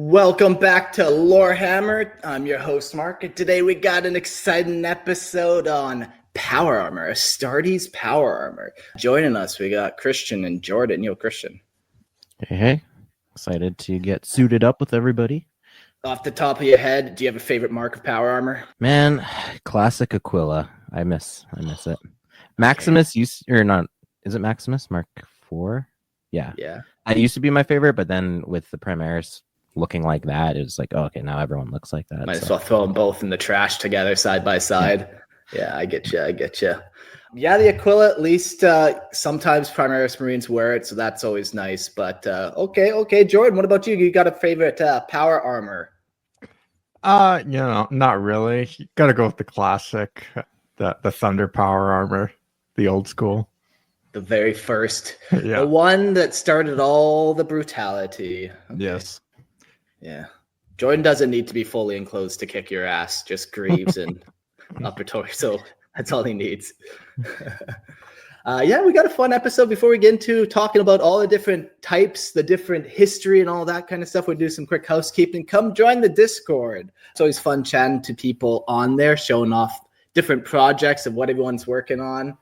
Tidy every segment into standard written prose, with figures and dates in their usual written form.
Welcome back to Lorehammer. I'm your host, Mark, and today we got an exciting episode on Power Armor, Astartes Power Armor. Joining us, we got Christian and Jordan. Yo, Christian. Hey. Excited to get suited up with everybody. Off the top of your head, do you have a favorite mark of Power Armor? Man, classic Aquila. I miss it. Maximus used, or not, is it Maximus? Mark IV? Yeah. It used to be my favorite, but then with the Primaris looking like that, it was like, oh, okay, now everyone looks like that. Might as well throw them both in the trash together, side by side. Yeah, I get you. Yeah, the Aquila, at least sometimes Primaris Marines wear it, so that's always nice. But okay, Jordan, what about you? You got a favorite Power Armor? Not really. You gotta go with the classic, the Thunder Power Armor, the old school. The very first. The one that started all the brutality. Okay. Yes. Yeah. Jordan doesn't need to be fully enclosed to kick your ass, just greaves and upper torso. That's all he needs. We got a fun episode before we get into talking about all the different types, the different history and all that kind of stuff. We'll do some quick housekeeping. Come join the Discord. It's always fun chatting to people on there, showing off different projects of what everyone's working on.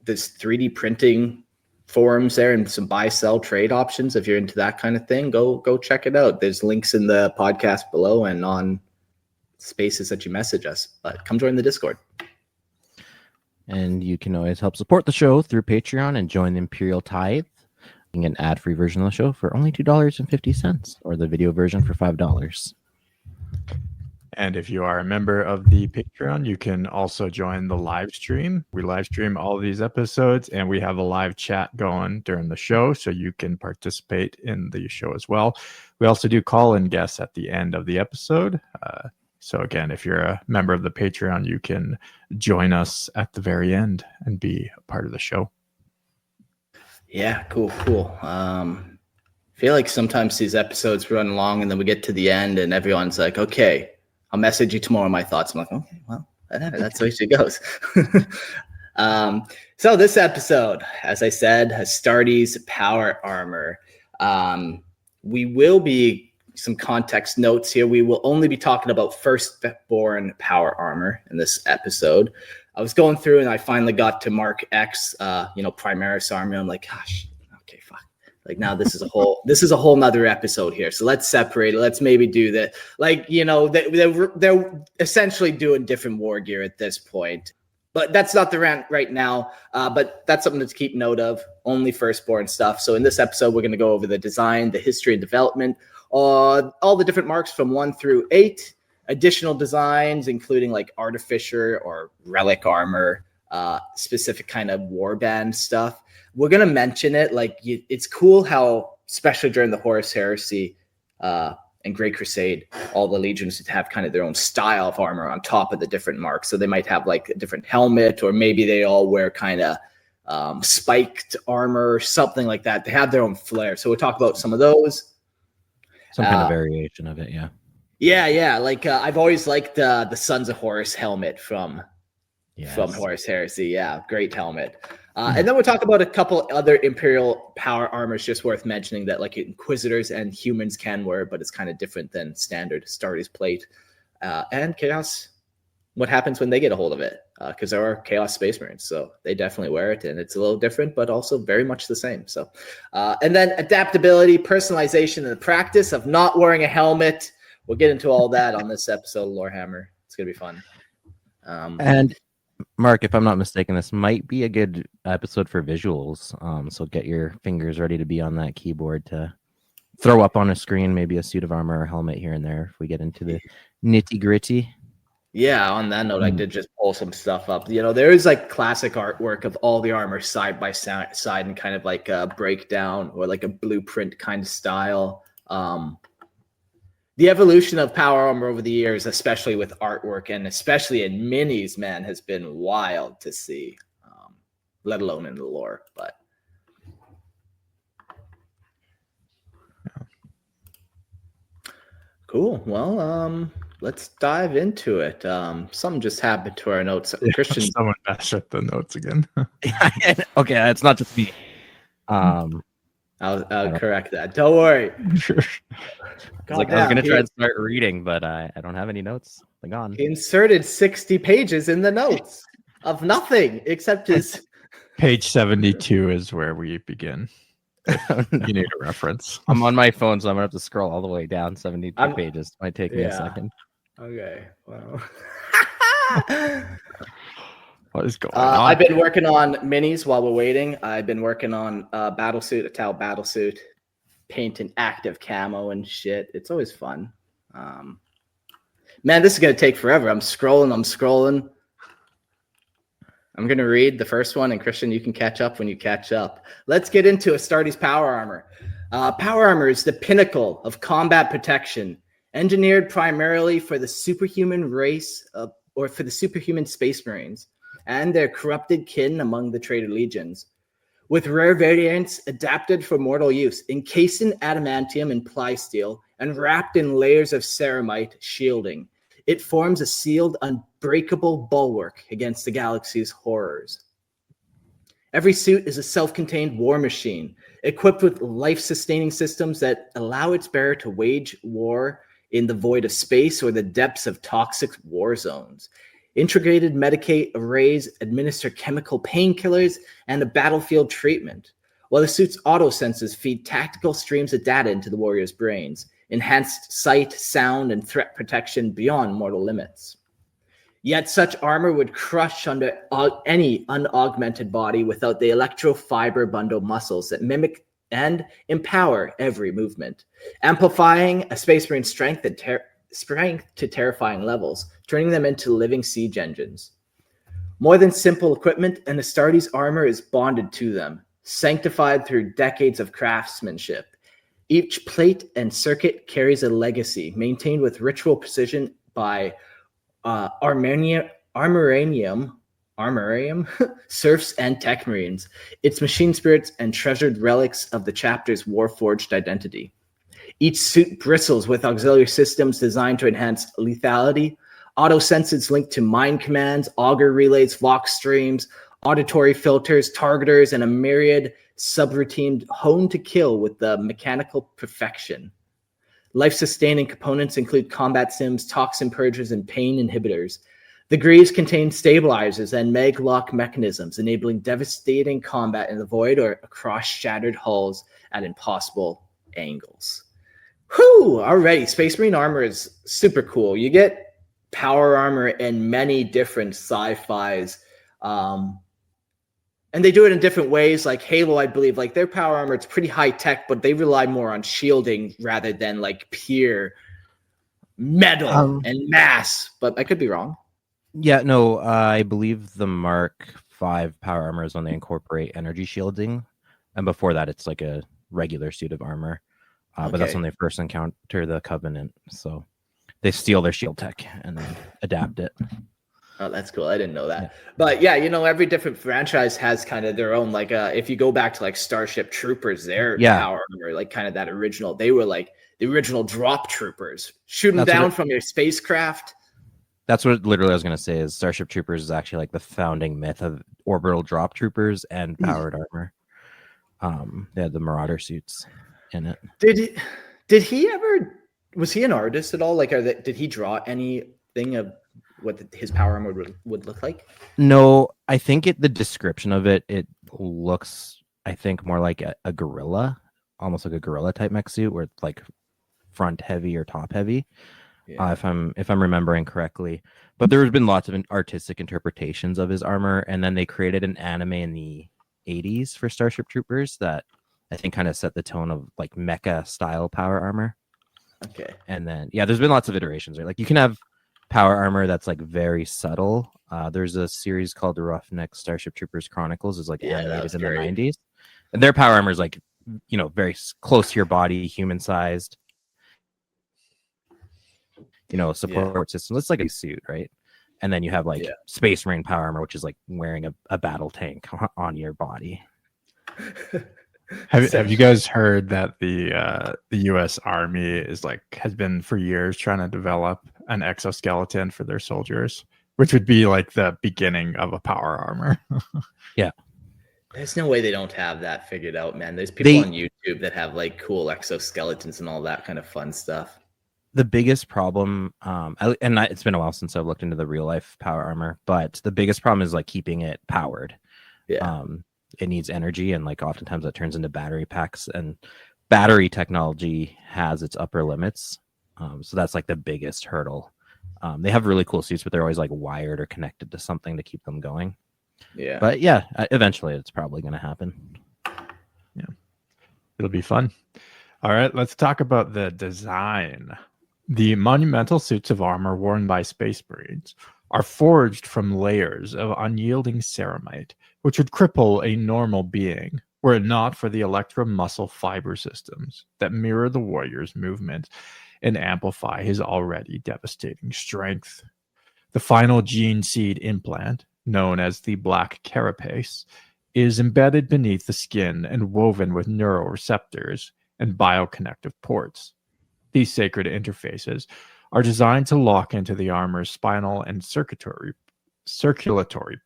There's 3D printing forums there and some buy, sell, trade options. If you're into that kind of thing, go check it out. There's links in the podcast below and on spaces that you message us. But come join the Discord. And you can always help support the show through Patreon and join the Imperial Tithe. You can get an ad-free version of the show for only $2.50 or the video version for $5. And if you are a member of the Patreon, you can also join the live stream. We live stream all of these episodes, and we have a live chat going during the show, so you can participate in the show as well. We also do call-in guests at the end of the episode. So again, if you're a member of the Patreon, you can join us at the very end and be a part of the show. Yeah, cool. I feel like sometimes these episodes run long and then we get to the end and everyone's like, okay, I'll message you tomorrow my thoughts. I'm like, okay, well, that's the way she goes. So this episode, as I said, Astartes Power Armor. We will be some context notes here. We will only be talking about firstborn Power Armor in this episode. I was going through and I finally got to Mark X, Primaris Army. I'm like, gosh, okay, fuck. Like now this is a whole nother episode here. So let's separate it. Let's maybe do that. Like, they're essentially doing different war gear at this point. But that's not the rant right now. But that's something to keep note of. Only firstborn stuff. So in this episode, we're going to go over the design, the history and development, all the different marks from 1 through 8, additional designs, including like artificer or relic armor, specific kind of warband stuff. We're going to mention it. It's cool how, especially during the Horus Heresy and Great Crusade, all the legions would have kind of their own style of armor on top of the different marks. So they might have like a different helmet, or maybe they all wear kind of spiked armor, something like that. They have their own flair. So we'll talk about some of those. Some kind of variation of it, yeah. Yeah. I've always liked the Sons of Horus helmet from Horus Heresy. Yeah, great helmet. And then we'll talk about a couple other Imperial Power Armors just worth mentioning that like Inquisitors and humans can wear, but it's kind of different than standard Astartes plate. And Chaos, what happens when they get a hold of it? Because there are Chaos Space Marines, so they definitely wear it, and it's a little different, but also very much the same. So, and then adaptability, personalization, and the practice of not wearing a helmet. We'll get into all that on this episode of Lorehammer. It's gonna be fun. And Mark, if I'm not mistaken, this might be a good episode for visuals. So get your fingers ready to be on that keyboard to throw up on a screen, maybe a suit of armor or helmet here and there if we get into the nitty gritty. Yeah, on that note, I did just pull some stuff up. There is like classic artwork of all the armor side by side and kind of like a breakdown or like a blueprint kind of style. The evolution of power armor over the years, especially with artwork and especially in minis, man, has been wild to see, let alone in the lore. But cool. Well, let's dive into it. Something just happened to our notes. Christian, someone messed up the notes again. Okay, it's not just me. I'll correct that. Don't worry. I was gonna try and start reading, but I don't have any notes. They're gone. He inserted 60 pages in the notes of nothing except his. Page 72 is where we begin. No. You need a reference. I'm on my phone, so I'm gonna have to scroll all the way down 72 pages. Might take me a second. Okay. Well. What is going on? I've been working on minis while we're waiting. I've been working on a Tau battlesuit, painting active camo and shit. It's always fun. Man, this is gonna take forever. I'm scrolling. I'm going to read the first one, and Christian, you can catch up when you catch up. Let's get into Astartes Power Armor. Power Armor is the pinnacle of combat protection, engineered primarily for the superhuman race or for the superhuman space marines and their corrupted kin among the traitor legions. With rare variants adapted for mortal use, encased in adamantium and plysteel, and wrapped in layers of ceramite shielding. It forms a sealed, unbreakable bulwark against the galaxy's horrors. Every suit is a self-contained war machine, equipped with life-sustaining systems that allow its bearer to wage war in the void of space or the depths of toxic war zones. Integrated Medicaid arrays administer chemical painkillers and a battlefield treatment, while the suit's auto-senses feed tactical streams of data into the warrior's brains. Enhanced sight, sound, and threat protection beyond mortal limits. Yet such armor would crush under any unaugmented body without the electrofiber bundle muscles that mimic and empower every movement, amplifying a Space Marine strength to terrifying levels, turning them into living siege engines. More than simple equipment, an Astartes armor is bonded to them, sanctified through decades of craftsmanship. Each plate and circuit carries a legacy maintained with ritual precision by Armorium, serfs and tech marines, its machine spirits and treasured relics of the chapter's war-forged identity. Each suit bristles with auxiliary systems designed to enhance lethality, auto-senses linked to mind commands, auger relays, vox streams, auditory filters, targeters, and a myriad subroutine honed to kill with the mechanical perfection. Life-sustaining components include combat sims, toxin purgers, and pain inhibitors. The greaves contain stabilizers and mag-lock mechanisms, enabling devastating combat in the void or across shattered hulls at impossible angles. Whew! Alrighty, Space Marine armor is super cool. You get power armor in many different sci-fis. And they do it in different ways. Like Halo, I believe, like their power armor, it's pretty high tech, but they rely more on shielding rather than like pure metal and mass. But I could be wrong. Yeah, no, I believe the Mark V power armor is when they incorporate energy shielding, and before that, it's like a regular suit of armor. But that's when they first encounter the Covenant. So they steal their shield tech and then adapt it. Oh, that's cool. I didn't know that. Yeah. But yeah, you know, every different franchise has kind of their own, like, if you go back to like Starship Troopers, their power armor, like kind of that original, they were like the original drop troopers, shooting down from your spacecraft. That's what literally I was going to say is Starship Troopers is actually like the founding myth of orbital drop troopers and powered armor. They had the Marauder suits in it. Did he ever, was he an artist at all? Like, did he draw anything of what his power armor would look like? No, I think the description of it looks, I think, more like a gorilla, almost like a gorilla type mech suit where it's like front heavy or top heavy. Yeah. If I'm remembering correctly, but there's been lots of artistic interpretations of his armor, and then they created an anime in the 80s for Starship Troopers that I think kind of set the tone of like mecha style power armor. Okay. And then there's been lots of iterations, right? Like you can have power armor that's like very subtle. There's a series called the Roughneck Starship Troopers Chronicles, is like animated in the 90s, and their power armor is like, you know, very close to your body, human sized. You know, support system. It's like a suit, right? And then you have like Space Marine power armor, which is like wearing a battle tank on your body. Have you guys heard that the U.S. Army has been for years trying to develop an exoskeleton for their soldiers, which would be like the beginning of a power armor? Yeah. There's no way they don't have that figured out, man. There's people on YouTube that have like cool exoskeletons and all that kind of fun stuff. The biggest problem, it's been a while since I've looked into the real life power armor, but the biggest problem is like keeping it powered. Yeah. It needs energy, and like oftentimes that turns into battery packs, and battery technology has its upper limits. So that's like the biggest hurdle. They have really cool suits, but they're always like wired or connected to something to keep them going. Yeah. But yeah, eventually it's probably going to happen. Yeah. It'll be fun. All right, let's talk about the design. The monumental suits of armor worn by Space Marines are forged from layers of unyielding ceramite, which would cripple a normal being were it not for the electromuscle fiber systems that mirror the warrior's movement and amplify his already devastating strength. The final gene seed implant, known as the black carapace, is embedded beneath the skin and woven with neuroreceptors and bioconnective ports. These sacred interfaces are designed to lock into the armor's spinal and circulatory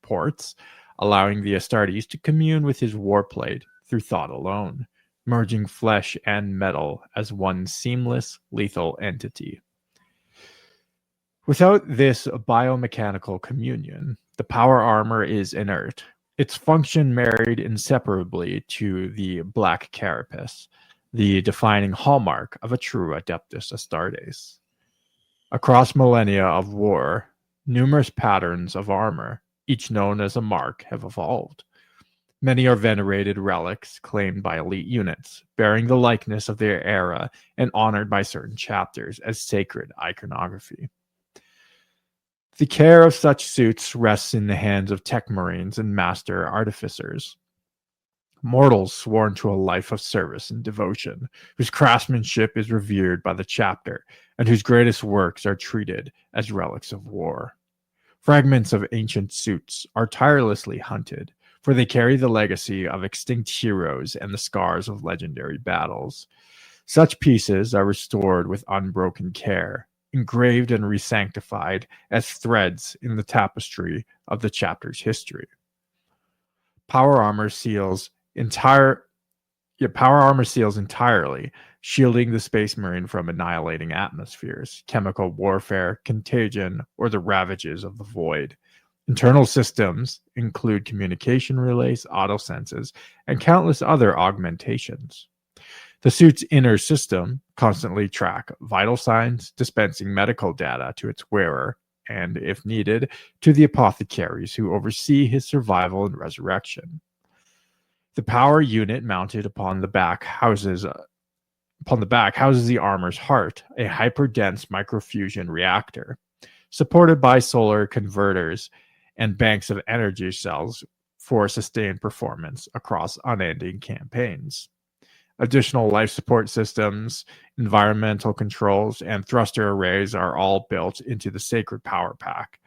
ports, allowing the Astartes to commune with his warplate through thought alone, merging flesh and metal as one seamless, lethal entity. Without this biomechanical communion, the power armor is inert, its function married inseparably to the black carapace, the defining hallmark of a true Adeptus Astartes. Across millennia of war, numerous patterns of armor, each known as a mark, have evolved. Many are venerated relics claimed by elite units, bearing the likeness of their era and honored by certain chapters as sacred iconography. The care of such suits rests in the hands of tech marines and master artificers, mortals sworn to a life of service and devotion, whose craftsmanship is revered by the chapter, and whose greatest works are treated as relics of war. Fragments of ancient suits are tirelessly hunted, for they carry the legacy of extinct heroes and the scars of legendary battles. Such pieces are restored with unbroken care, engraved and resanctified as threads in the tapestry of the chapter's history. Power armor seals entirely, shielding the Space Marine from annihilating atmospheres, chemical warfare, contagion, or the ravages of the void. Internal systems include communication relays, autosenses, and countless other augmentations. The suit's inner system constantly track vital signs, dispensing medical data to its wearer, and, if needed, to the apothecaries who oversee his survival and resurrection. The power unit mounted upon the back houses the armor's heart, a hyperdense microfusion reactor, supported by solar converters and banks of energy cells for sustained performance across unending campaigns. Additional life support systems, environmental controls, and thruster arrays are all built into the sacred power pack,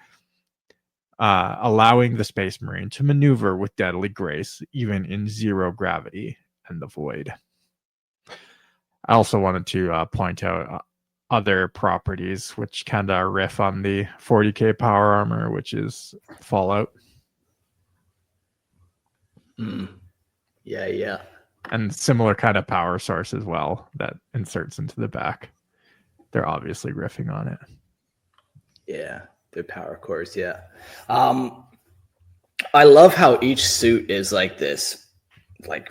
allowing the Space Marine to maneuver with deadly grace, even in zero gravity and the void. I also wanted to point out other properties which kind of riff on the 40k power armor, which is Fallout. Yeah. And similar kind of power source as well that inserts into the back. They're obviously riffing on it. Yeah, the power cores, yeah. I love how each suit is like this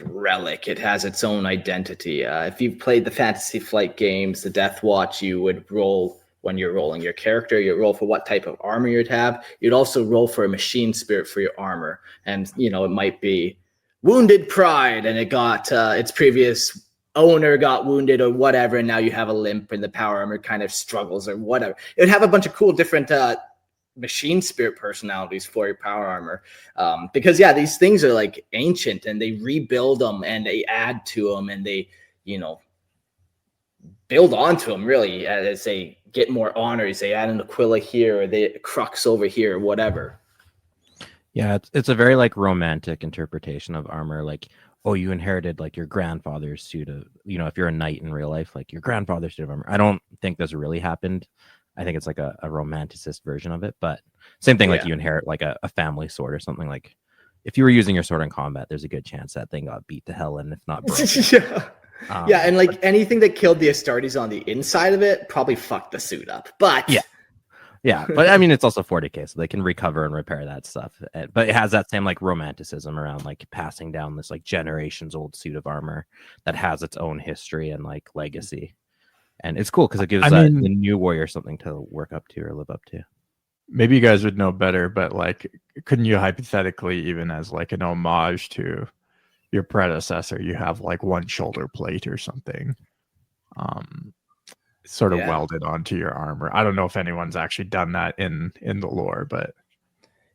relic. It has its own identity. If you've played the Fantasy Flight games, the Death Watch, you would roll when you're rolling your character. You roll for what type of armor you'd have. You'd also roll for a machine spirit for your armor. And, it might be Wounded Pride, and it got its previous owner got wounded or whatever, and now you have a limp and the power armor kind of struggles or whatever. It would have a bunch of cool different machine spirit personalities for your power armor, because these things are like ancient, and they rebuild them and they add to them, and they build onto them really as they get more honors. They add an Aquila here, or they crux over here, or whatever. Yeah, it's a very romantic interpretation of armor. You inherited your grandfather's suit of, if you're a knight in real life, your grandfather's suit of armor. I don't think this really happened. I think it's a romanticist version of it, but same thing. You inherit a family sword or something. if you were using your sword in combat, there's a good chance that thing got beat to hell, and if not broken. Yeah, and like anything that killed the Astartes on the inside of it probably fucked the suit up. But yeah, but I mean, it's also 40K, so they can recover and repair that stuff. But it has that same like romanticism around like passing down this like generations old suit of armor that has its own history and like legacy. And it's cool because it gives the new warrior something to work up to or live up to. Maybe you guys would know better, but like, couldn't you hypothetically, even as like an homage to your predecessor, you have like one shoulder plate or something, sort of welded onto your armor? I don't know if anyone's actually done that in the lore, but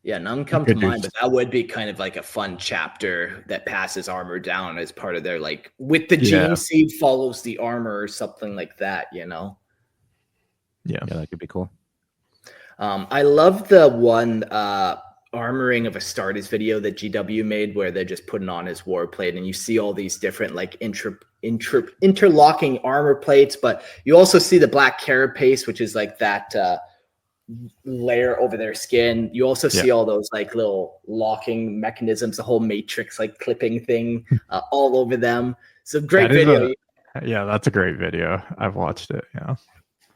none come to mind. But that would be kind of like a fun chapter that passes armor down as part of their like with the gene seed follows the armor or something like that. You know? Yeah, that could be cool. I love the one armoring of Astartes video that GW made where they're just putting on his war plate and you see all these different like interlocking armor plates, but you also see the black carapace, which is like that layer over their skin. You also see all those like little locking mechanisms, the whole matrix like clipping thing all over them. So great video. That's a great video. I've watched it.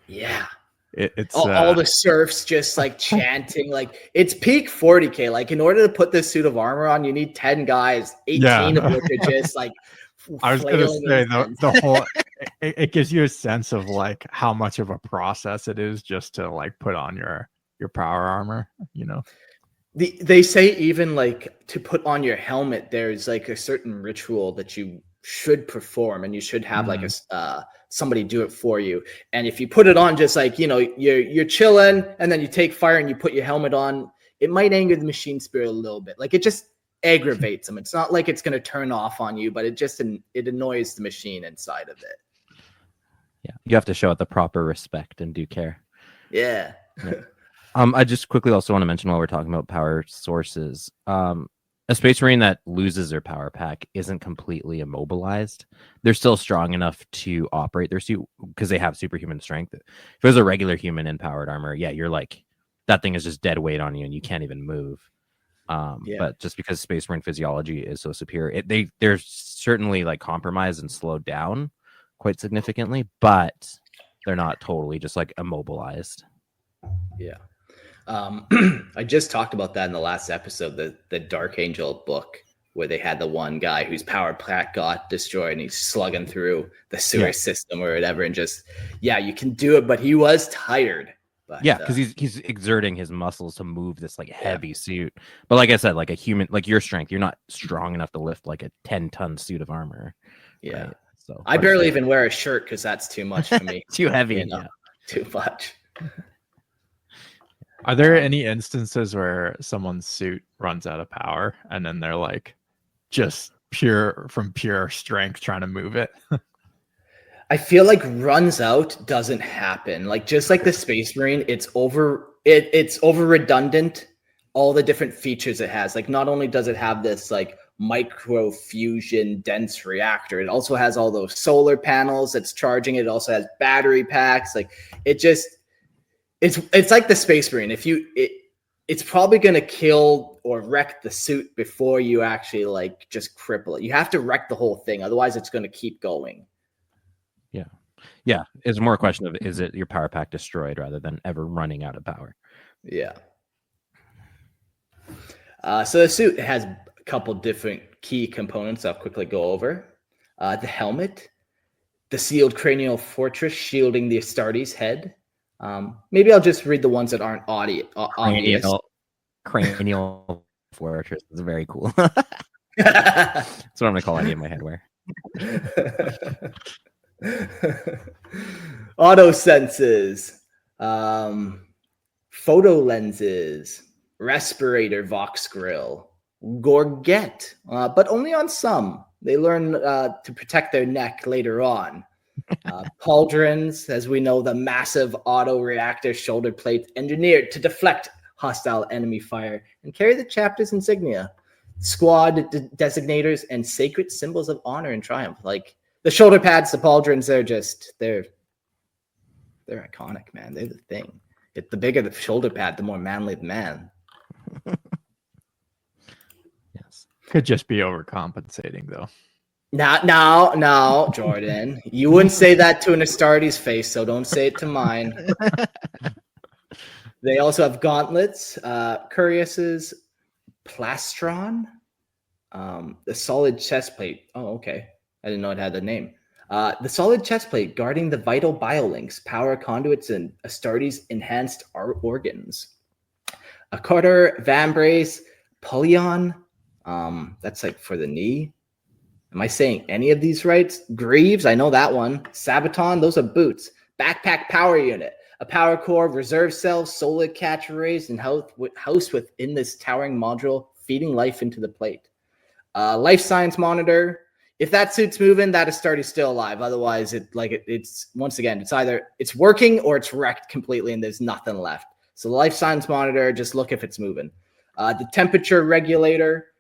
Yeah. It's all the serfs just like chanting, like it's peak 40K. Like in order to put this suit of armor on, you need 10 guys, 18 of which are just like I was gonna say the whole it gives you a sense of like how much of a process it is just to like put on your power armor, you know. They say even like to put on your helmet, there's like a certain ritual that you should perform and you should have like a somebody do it for you. And if you put it on just like, you know, you're chilling and then you take fire and you put your helmet on, it might anger the machine spirit a little bit. Like it just aggravates them. It's not like it's going to turn off on you, but it annoys the machine inside of it. Yeah, you have to show it the proper respect and due care. Yeah. I just quickly also want to mention while we're talking about power sources, a Space Marine that loses their power pack isn't completely immobilized. They're still strong enough to operate their suit because they have superhuman strength. If it was a regular human in powered armor, you're like, that thing is just dead weight on you and you can't even move. But just because Space Marine physiology is so superior, they're certainly like compromised and slowed down quite significantly, but they're not totally just like immobilized. Yeah. I just talked about that in the last episode, the Dark Angel book, where they had the one guy whose power pack got destroyed and he's slugging through the sewer system or whatever. And just, you can do it, but he was tired. But, because he's exerting his muscles to move this like heavy suit. But like I said, like a human, like your strength, you're not strong enough to lift like a 10-ton suit of armor. Yeah. Right? So I barely even wear a shirt because that's too much for me. Too heavy. You know? Too much. Are there any instances where someone's suit runs out of power and then they're like just pure strength trying to move it? I feel like runs out doesn't happen. Like just like the Space Marine, it's over redundant. All the different features it has. Like not only does it have this like micro fusion dense reactor, it also has all those solar panels that's charging it. It also has battery packs. Like it's like the Space Marine. It's probably going to kill or wreck the suit before you actually like just cripple it. You have to wreck the whole thing. Otherwise it's going to keep going. Yeah. It's more a question of, is it your power pack destroyed rather than ever running out of power? Yeah. So the suit has a couple different key components I'll quickly go over. The helmet, the sealed cranial fortress shielding the Astartes head. Maybe I'll just read the ones that aren't obvious. Cranial fortress is very cool. That's what I'm going to call any of my headwear. Auto senses, photo lenses, respirator Vox grill, gorget, but only on some. They learn to protect their neck later on. Pauldrons, as we know, the massive auto reactor shoulder plate engineered to deflect hostile enemy fire and carry the chapter's insignia, squad designators, and sacred symbols of honor and triumph. Like the shoulder pads, the pauldrons, they're iconic, man. They're the thing. The bigger the shoulder pad, the more manly the man. Could just be overcompensating, though. No, Jordan. You wouldn't say that to an Astartes face, so don't say it to mine. They also have gauntlets, cuirasses, plastron, the solid chest plate. Oh, okay. I didn't know it had the name. The solid chest plate guarding the vital biolinks, power conduits, and Astartes enhanced organs. A cutter, vambrace, pullion. That's like for the knee. Am I saying any of these right? Greaves, I know that one. Sabaton, those are boots. Backpack power unit, a power core, reserve cells, solid catch arrays, and housed within this towering module, feeding life into the plate. Life science monitor. If that suit's moving, that Astartes is still alive. Otherwise, it's once again, it's either it's working or it's wrecked completely, and there's nothing left. So the life science monitor, just look if it's moving. The temperature regulator.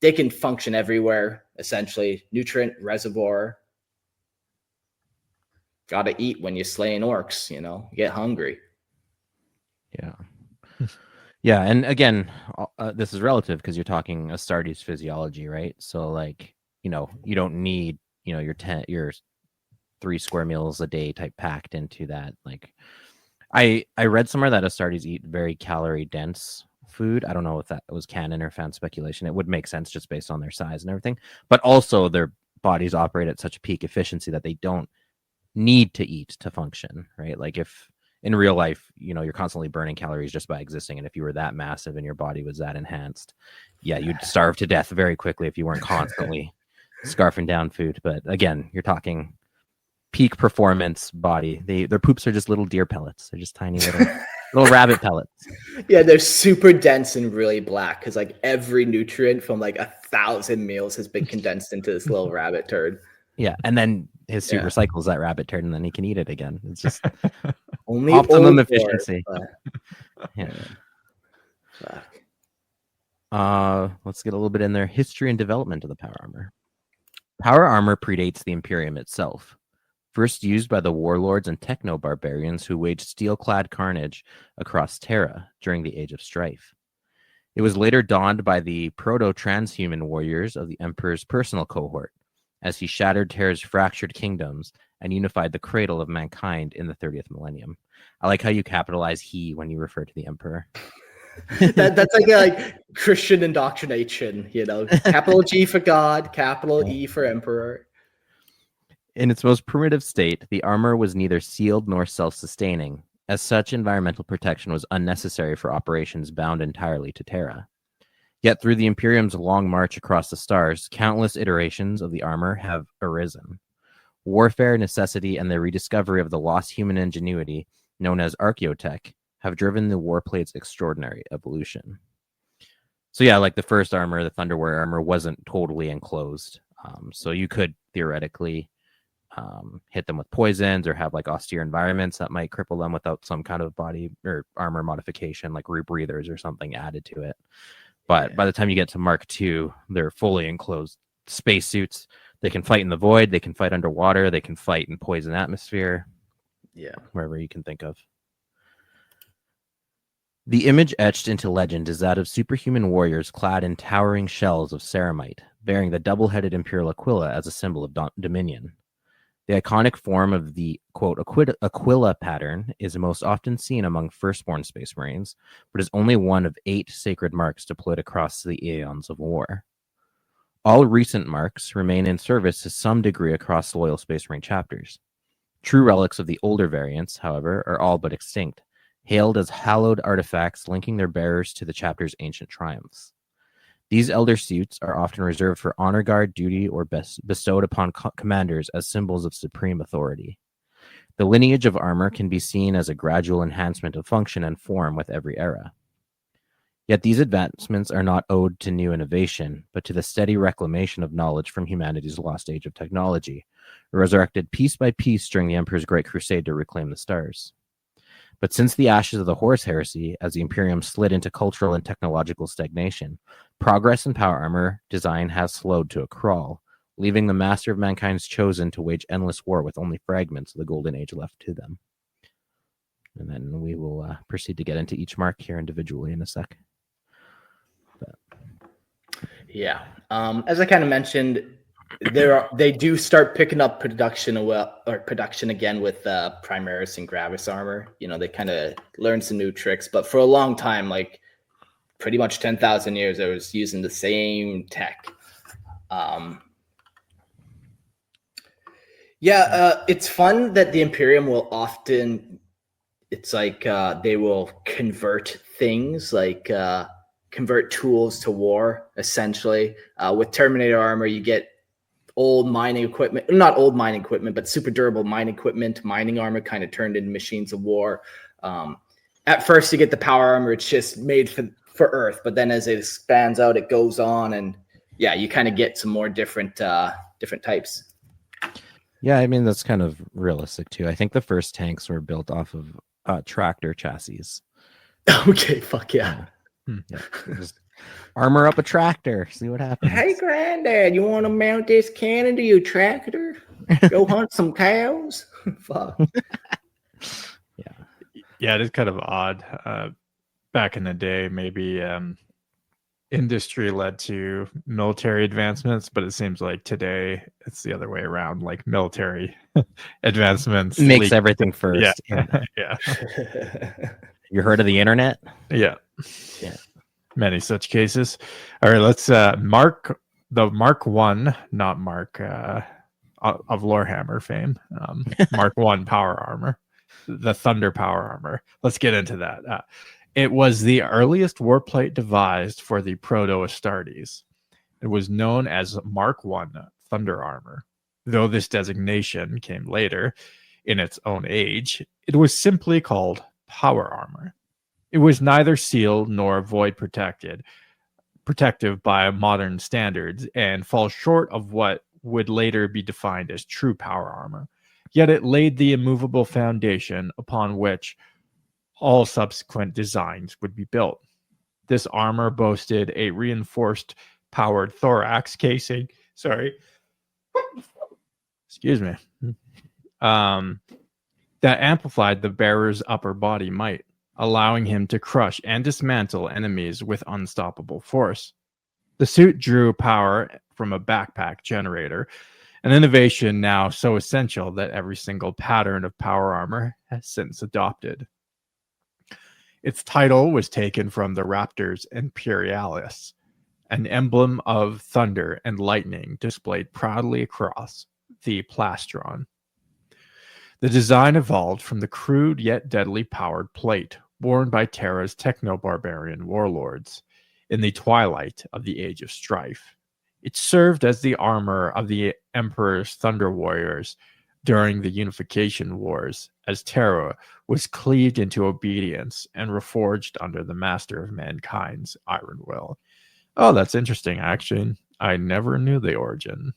They can function everywhere, essentially. Nutrient reservoir. Got to eat when you're slaying orcs, you get hungry. Yeah. Yeah, and again, this is relative because you're talking Astartes physiology, right? So, like, you don't need, your 3 square meals a day type packed into that. Like, I read somewhere that Astartes eat very calorie dense food. I don't know if that was canon or fan speculation. It would make sense just based on their size and everything, but also their bodies operate at such peak efficiency that they don't need to eat to function, right? Like, if in real life, you're constantly burning calories just by existing, and if you were that massive and your body was that enhanced, yeah, you'd starve to death very quickly if you weren't constantly scarfing down food. But again, you're talking peak performance body. Their poops are just little deer pellets. They're just tiny little rabbit pellets. Yeah, they're super dense and really black because like every nutrient from like 1,000 meals has been condensed into this little rabbit turd. Yeah, and then his suit recycles that rabbit turd, and then he can eat it again. It's just only optimum efficiency. Yeah. Let's get a little bit in there. History and development of the power armor. Power armor predates the Imperium itself. First used by the warlords and techno-barbarians who waged steel-clad carnage across Terra during the Age of Strife. It was later donned by the proto-transhuman warriors of the Emperor's personal cohort, as he shattered Terra's fractured kingdoms and unified the cradle of mankind in the 30th millennium. I like how you capitalize he when you refer to the Emperor. That's like Christian indoctrination, capital G for God, capital E for Emperor. In its most primitive state, the armor was neither sealed nor self-sustaining. As such, environmental protection was unnecessary for operations bound entirely to Terra. Yet through the Imperium's long march across the stars, countless iterations of the armor have arisen. Warfare, necessity, and the rediscovery of the lost human ingenuity, known as archaeotech, have driven the warplate's extraordinary evolution. So yeah, like the first armor, the Thunderwear armor wasn't totally enclosed. So you could theoretically hit them with poisons or have like austere environments that might cripple them without some kind of body or armor modification, like rebreathers or something added to it. But by the time you get to Mark II, they're fully enclosed spacesuits. They can fight in the void. They can fight underwater. They can fight in poison atmosphere. Yeah, wherever you can think of. The image etched into legend is that of superhuman warriors clad in towering shells of ceramite, bearing the double-headed Imperial Aquila as a symbol of dominion. The iconic form of the, quote, Aquila pattern is most often seen among firstborn Space Marines, but is only one of 8 sacred marks deployed across the eons of war. All recent marks remain in service to some degree across loyal Space Marine chapters. True relics of the older variants, however, are all but extinct, hailed as hallowed artifacts linking their bearers to the chapter's ancient triumphs. These elder suits are often reserved for honor guard duty or bestowed upon commanders as symbols of supreme authority. The lineage of armor can be seen as a gradual enhancement of function and form with every era. Yet these advancements are not owed to new innovation, but to the steady reclamation of knowledge from humanity's lost age of technology, resurrected piece by piece during the Emperor's Great Crusade to reclaim the stars. But since the ashes of the Horus Heresy, as the Imperium slid into cultural and technological stagnation, progress in power armor design has slowed to a crawl, leaving the master of mankind's chosen to wage endless war with only fragments of the Golden Age left to them. And then we will proceed to get into each mark here individually in a sec. Yeah. As I kind of mentioned, they do start picking up production again with Primaris and Gravis armor. You know, they kind of learn some new tricks, but for a long time, like pretty much 10,000 years, I was using the same tech. It's fun that the Imperium will often, it's like they will convert things, like convert tools to war, essentially. With Terminator armor, you get old mining equipment, not old mining equipment, but super durable mining equipment, mining armor kind of turned into machines of war. At first, you get the power armor, it's just made for Earth, but then as it expands out, it goes on, and yeah, you kind of get some more different types. Yeah, I mean, that's kind of realistic too. I think the first tanks were built off of tractor chassis. Okay, fuck yeah. Yeah, just armor up a tractor, see what happens. Hey, Granddad, you want to mount this cannon to your tractor? Go hunt some cows? Fuck. Yeah, it is kind of odd. Back in the day, maybe industry led to military advancements, but it seems like today it's the other way around. Like military advancements makes everything first. Yeah. You heard of the internet? Yeah. Many such cases. All right, let's Mark I, not Mark of Lorehammer fame. Mark I power armor, the Thunder power armor. Let's get into that. It was the earliest warplate devised for the Proto-Astartes. It was known as Mark I Thunder Armour. Though this designation came later, in its own age, it was simply called power armor. It was neither sealed nor void protective by modern standards, and falls short of what would later be defined as true power armor. Yet it laid the immovable foundation upon which all subsequent designs would be built. This armor boasted a reinforced powered thorax casing. Sorry. Excuse me. That amplified the bearer's upper body might, allowing him to crush and dismantle enemies with unstoppable force. The suit drew power from a backpack generator, an innovation now so essential that every single pattern of power armor has since adopted. Its title was taken from the raptor's Imperialis, an emblem of thunder and lightning displayed proudly across the plastron. The design evolved from the crude yet deadly powered plate worn by Terra's techno-barbarian warlords in the twilight of the Age of Strife. It served as the armor of the Emperor's Thunder Warriors during the Unification Wars, as Terra was cleaved into obedience and reforged under the master of mankind's iron will. Oh, that's interesting, actually. I never knew this origin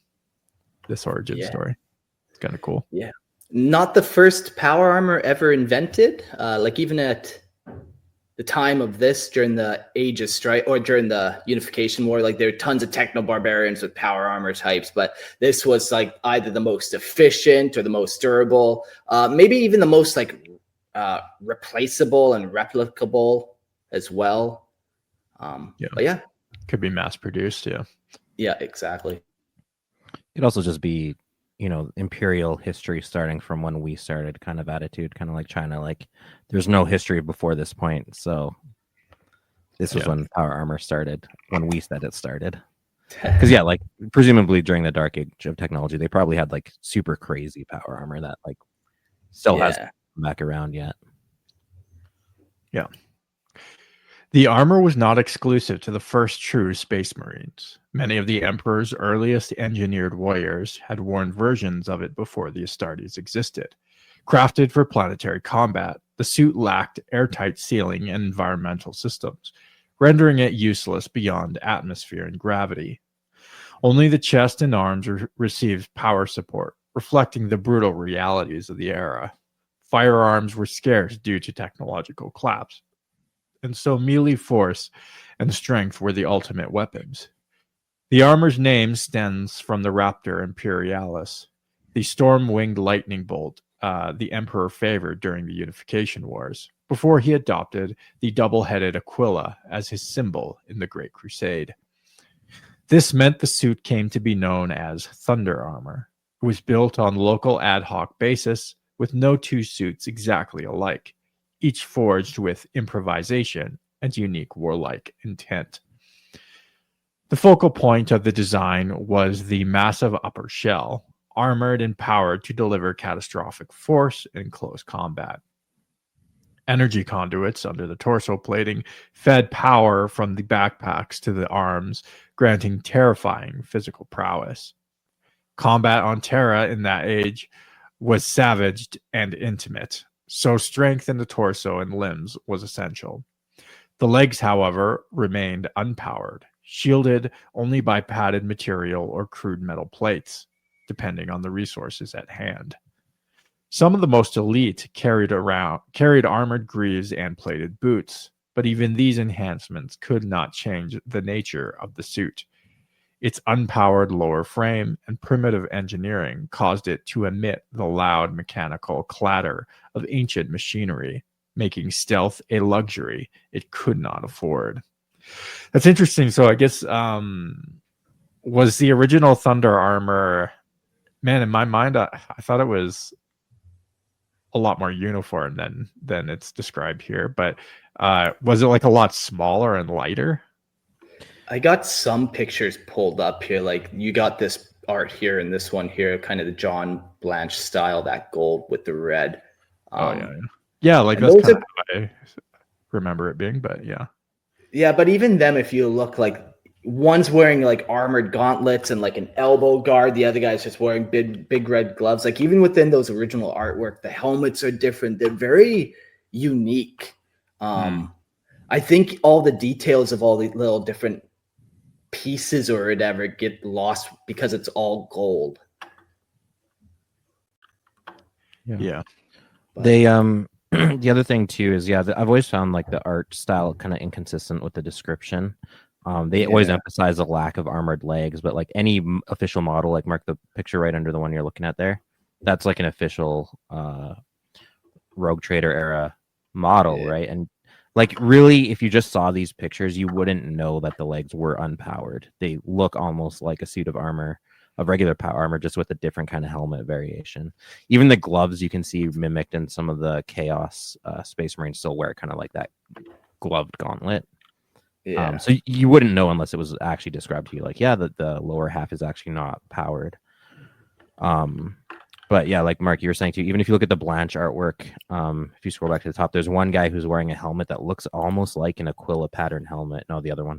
story. It's kind of cool. Yeah. Not the first power armor ever invented. Like even at the time of this, during the Age of Strife or during the Unification War, like there were tons of techno-barbarians with power armor types, but this was like either the most efficient or the most durable, maybe even the most like replaceable and replicable as well. But yeah. Could be mass produced, yeah. Yeah, exactly. It'd also just be, imperial history starting from when we started kind of attitude, kind of like China. Like there's no history before this point. So this was when power armor started, when we said it started. Because like presumably during the dark age of technology, they probably had like super crazy power armor that like still hasn't come back around yet. Yeah. The armor was not exclusive to the first true Space Marines. Many of the Emperor's earliest engineered warriors had worn versions of it before the Astartes existed. Crafted for planetary combat, the suit lacked airtight sealing and environmental systems, rendering it useless beyond atmosphere and gravity. Only the chest and arms received power support, reflecting the brutal realities of the era. Firearms were scarce due to technological collapse, and so melee force and strength were the ultimate weapons. The armor's name stems from the raptor Imperialis, the storm-winged lightning bolt the Emperor favored during the Unification Wars, before he adopted the double-headed Aquila as his symbol in the Great Crusade. This meant the suit came to be known as Thunder Armour. It was built on local ad hoc basis with no two suits exactly alike, each forged with improvisation and unique warlike intent. The focal point of the design was the massive upper shell, armored and powered to deliver catastrophic force in close combat. Energy conduits under the torso plating fed power from the backpacks to the arms, granting terrifying physical prowess. Combat on Terra in that age was savage and intimate, so strength in the torso and limbs was essential. The legs, however, remained unpowered, shielded only by padded material or crude metal plates, depending on the resources at hand. Some of the most elite carried armored greaves and plated boots, but even these enhancements could not change the nature of the suit. Its unpowered lower frame and primitive engineering caused it to emit the loud mechanical clatter of ancient machinery, making stealth a luxury it could not afford. That's interesting. So I guess was the original Thunder Armour, man, in my mind, I thought it was a lot more uniform than it's described here, but was it like a lot smaller and lighter? I got some pictures pulled up here. Like you got this art here and this one here, kind of the John Blanche style, that gold with the red. Yeah, like that's kind of how I remember it being, but yeah. Yeah, but even them, if you look, like one's wearing like armored gauntlets and like an elbow guard, the other guy's just wearing big red gloves. Like even within those original artwork, the helmets are different. They're very unique. I think all the details of all the little different pieces or whatever get lost because it's all gold. Yeah. But They the other thing too is I've always found like the art style kind of inconsistent with the description. They always emphasize a lack of armored legs, but like any official model, like mark the picture right under the one you're looking at there, that's like an official Rogue Trader era model, right? And like really, if you just saw these pictures, you wouldn't know that the legs were unpowered. They look almost like a suit of armor, of regular power armor, just with a different kind of helmet variation. Even the gloves you can see mimicked in some of the Chaos Space Marines still wear kind of like that gloved gauntlet. yeah. So you wouldn't know unless it was actually described to you, like, the lower half is actually not powered. But yeah, like Mark, you were saying too, even if you look at the Blanche artwork, if you scroll back to the top, there's one guy who's wearing a helmet that looks almost like an Aquila pattern helmet. No, the other one.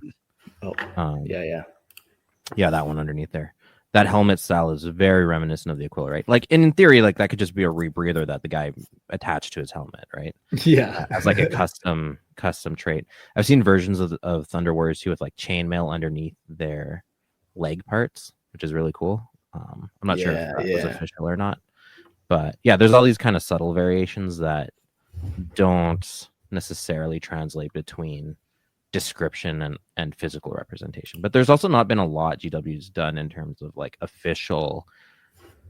Yeah, that one underneath there. That helmet style is very reminiscent of the Aquila, right? Like in theory, like that could just be a rebreather that the guy attached to his helmet, right? Yeah. As like a custom trait. I've seen versions of Thunder Warriors too with like chainmail underneath their leg parts, which is really cool. I'm not sure if that was official or not, but yeah, there's all these kind of subtle variations that don't necessarily translate between description and physical representation. But there's also not been a lot GW's done in terms of like official,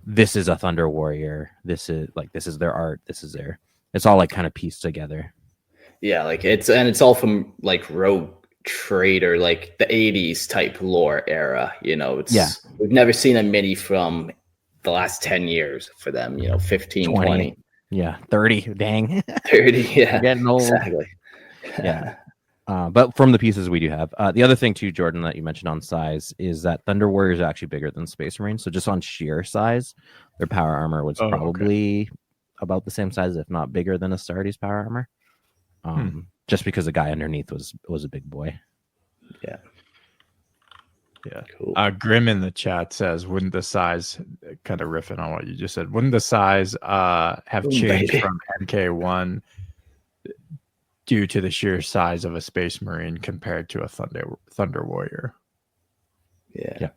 this is a Thunder Warrior, this is their art, it's all like kind of pieced together. Yeah, like it's all from like Rogue Trader, like the 80s type lore era, we've never seen a mini from the last 10 years for them, 15, 20. Yeah, 30, dang. 30, yeah. Getting old. Exactly. Yeah. But from the pieces we do have, the other thing too, Jordan, that you mentioned on size is that Thunder Warrior is actually bigger than Space Marines. So just on sheer size, their power armor was probably about the same size, if not bigger than Astartes power armor. Just because the guy underneath was a big boy. Yeah. Cool. Grim in the chat says, wouldn't the size, kind of riffing on what you just said, wouldn't the size have changed from MK1 due to the sheer size of a Space Marine compared to a Thunder Warrior? Yeah.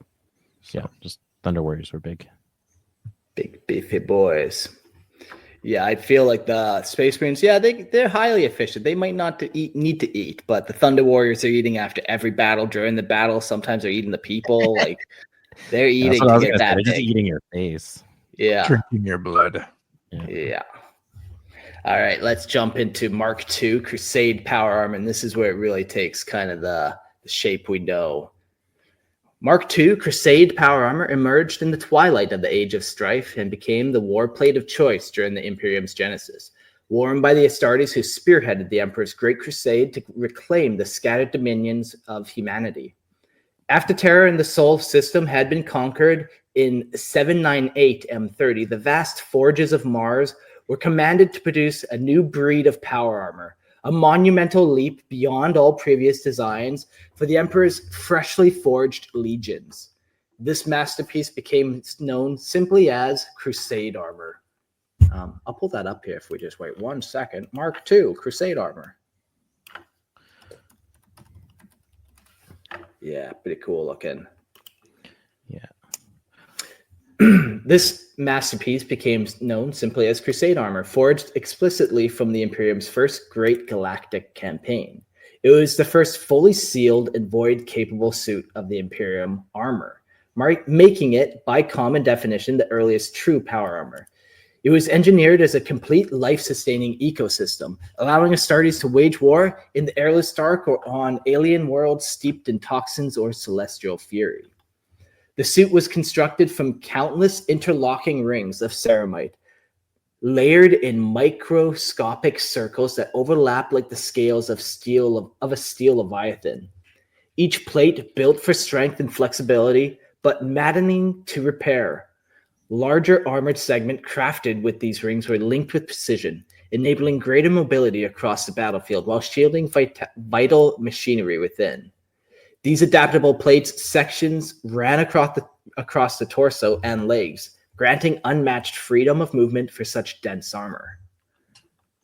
Just Thunder Warriors were big beefy boys. Yeah, I feel like the Space Marines, they're highly efficient. They might not need to eat, but the Thunder Warriors are eating after every battle, during the battle. Sometimes they're eating the people. Like they're eating to get that big. They're just eating your face. Yeah. Drinking your blood. Yeah. All right, let's jump into Mark II Crusade power armor, and this is where it really takes kind of the shape we know. Mark II Crusade power armor emerged in the twilight of the Age of Strife and became the warplate of choice during the Imperium's genesis, worn by the Astartes who spearheaded the Emperor's Great Crusade to reclaim the scattered dominions of humanity. After Terra and the Sol system had been conquered in 798 M30, the vast forges of Mars were commanded to produce a new breed of power armor, a monumental leap beyond all previous designs for the Emperor's freshly forged legions. This masterpiece became known simply as Crusade armor. I'll pull that up here if we just wait 1 second. Mark II Crusade armor. Yeah, pretty cool looking. Yeah. This masterpiece became known simply as Crusade armor, forged explicitly from the Imperium's first great galactic campaign. It was the first fully sealed and void-capable suit of the Imperium armor, making it, by common definition, the earliest true power armor. It was engineered as a complete life-sustaining ecosystem, allowing Astartes to wage war in the airless dark or on alien worlds steeped in toxins or celestial fury. The suit was constructed from countless interlocking rings of ceramite, layered in microscopic circles that overlap like the scales of a steel leviathan. Each plate built for strength and flexibility, but maddening to repair. Larger armored segment crafted with these rings were linked with precision, enabling greater mobility across the battlefield while shielding vital machinery within. These adaptable plates sections ran across the torso and legs, granting unmatched freedom of movement for such dense armor.